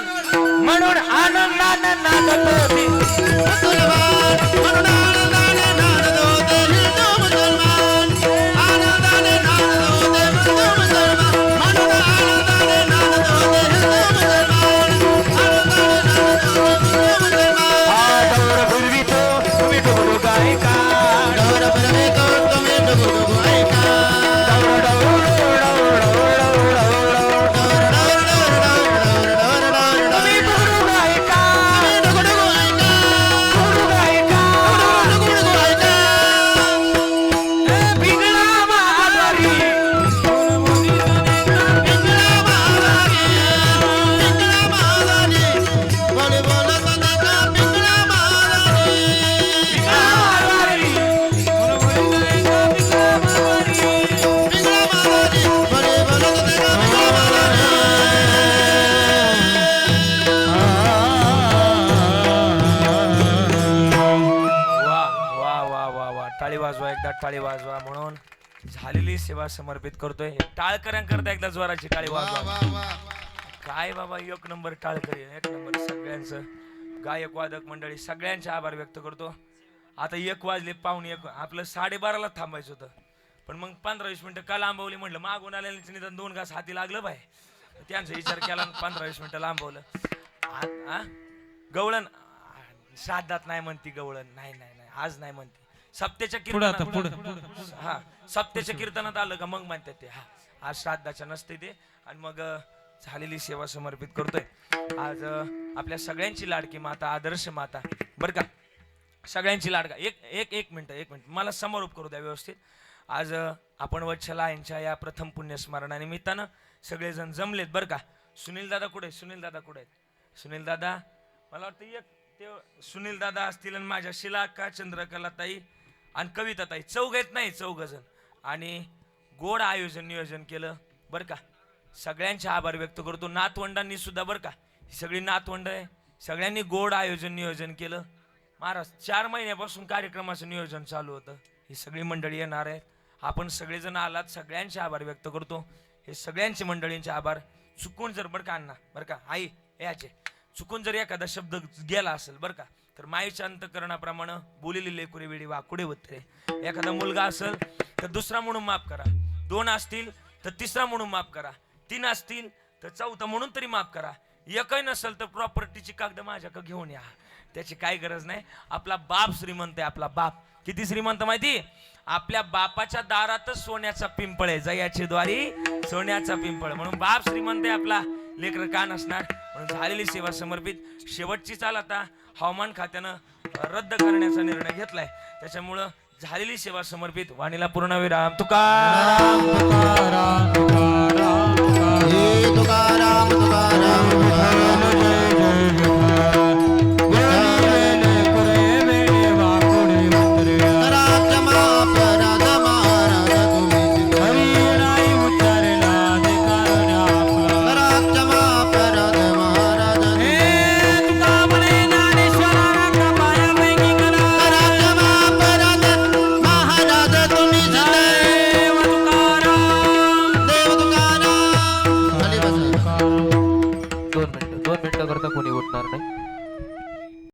म्हणून आनंदानं नाचत होती. वाजवा, एकदा टाळी वाजवा. म्हणून झालेली सेवा समर्पित करतोय. टाळकऱ्यांकरता एकदा जोराची टाळी वा वाजवा. वा वा काय बाबा, एक नंबर टाळकरी, एक नंबर. सगळ्यांचं गायक वादक मंडळी सगळ्यांचे आभार व्यक्त करतो. आता 1 वाजले, पाहुणे 1. आपलं 12:30ला थांबायचं होतं, पण मग 15-20 मिनिटं का लांबवली म्हटलं. मागून आल्याने निदान 2 घास हाती लागलं बाय. त्यांचा विचार केला, 15-20 मिनिटं लांबवलं. गवळण श्राद्धात नाही म्हणती, गवळण नाही नाही नाही आज नाही म्हणते. सप्त्याच्या कीर्तनात, हा सप्त्याच्या कीर्तनात आलं का मग म्हणतात ते. हा आज श्राद्धाच्या नसते ते. आणि मग झालेली सेवा समर्पित करतोय. आज आपल्या सगळ्यांची लाडकी माता, आदर्श माता बरं का, सगळ्यांची लाडका. एक मिनिट मला समारोप करू द्या व्यवस्थित. आज आपण वत्सला यांच्या या प्रथम पुण्यस्मरणानिमित्तानं सगळेजण जमलेत बरं का. सुनील दादा कुठे आहेत? सुनील दादा कुठे आहेत? सुनील दादा, मला वाटतं एक ते सुनील दादा असतील आणि माझ्या शिलाका, चंद्रकला ताई आणि कविता ताई, चौघ नाही, 4 जण. आणि गोड आयोजन नियोजन केलं बरं का. सगळ्यांचे आभार व्यक्त करतो. नातवंडांनी सुद्धा बरं का, ही सगळी नातवंड आहे, सगळ्यांनी गोड आयोजन नियोजन केलं. महाराज 4 महिन्यापासून कार्यक्रमाचं नियोजन चालू होतं. ही सगळी मंडळी येणार आहेत. आपण सगळेजण आलात, सगळ्यांचे आभार व्यक्त करतो. हे सगळ्यांचे मंडळींचे आभार. चुकून जर बरं का अण्णा, बरं का आई याचे चुकून जर एखादा शब्द गेला असेल बरं का, तर माईच्या अंतकरणाप्रमाणे बोलिले लेकुरे वेळी वाकुडे होते. एखादा मुलगा असेल तर दुसरा म्हणून माफ करा, 2 असतील तर तिसरा म्हणून माफ करा, 3 असतील तर 4था म्हणून तरी माफ करा. एकही नसेल तर प्रॉपर्टीची कागद माझ्याकडे घेऊन या. त्याची काय गरज नाही. आपला बाप श्रीमंत आहे. आपला बाप किती श्रीमंत माहिती? आपल्या बापाच्या दारातच सोन्याचा पिंपळ आहे. जयाची द्वारी सोन्याचा पिंपळ. म्हणून बाप श्रीमंत आहे आपला, लेकर का नसणार. म्हणून झालेली सेवा समर्पित. शेवटची चाल आता हवामान खात्यानं रद्द करण्याचा निर्णय घेतलाय. त्याच्यामुळं झालेली सेवा समर्पित. वाणीला पूर्णविराम. तुकाराम तुकाराम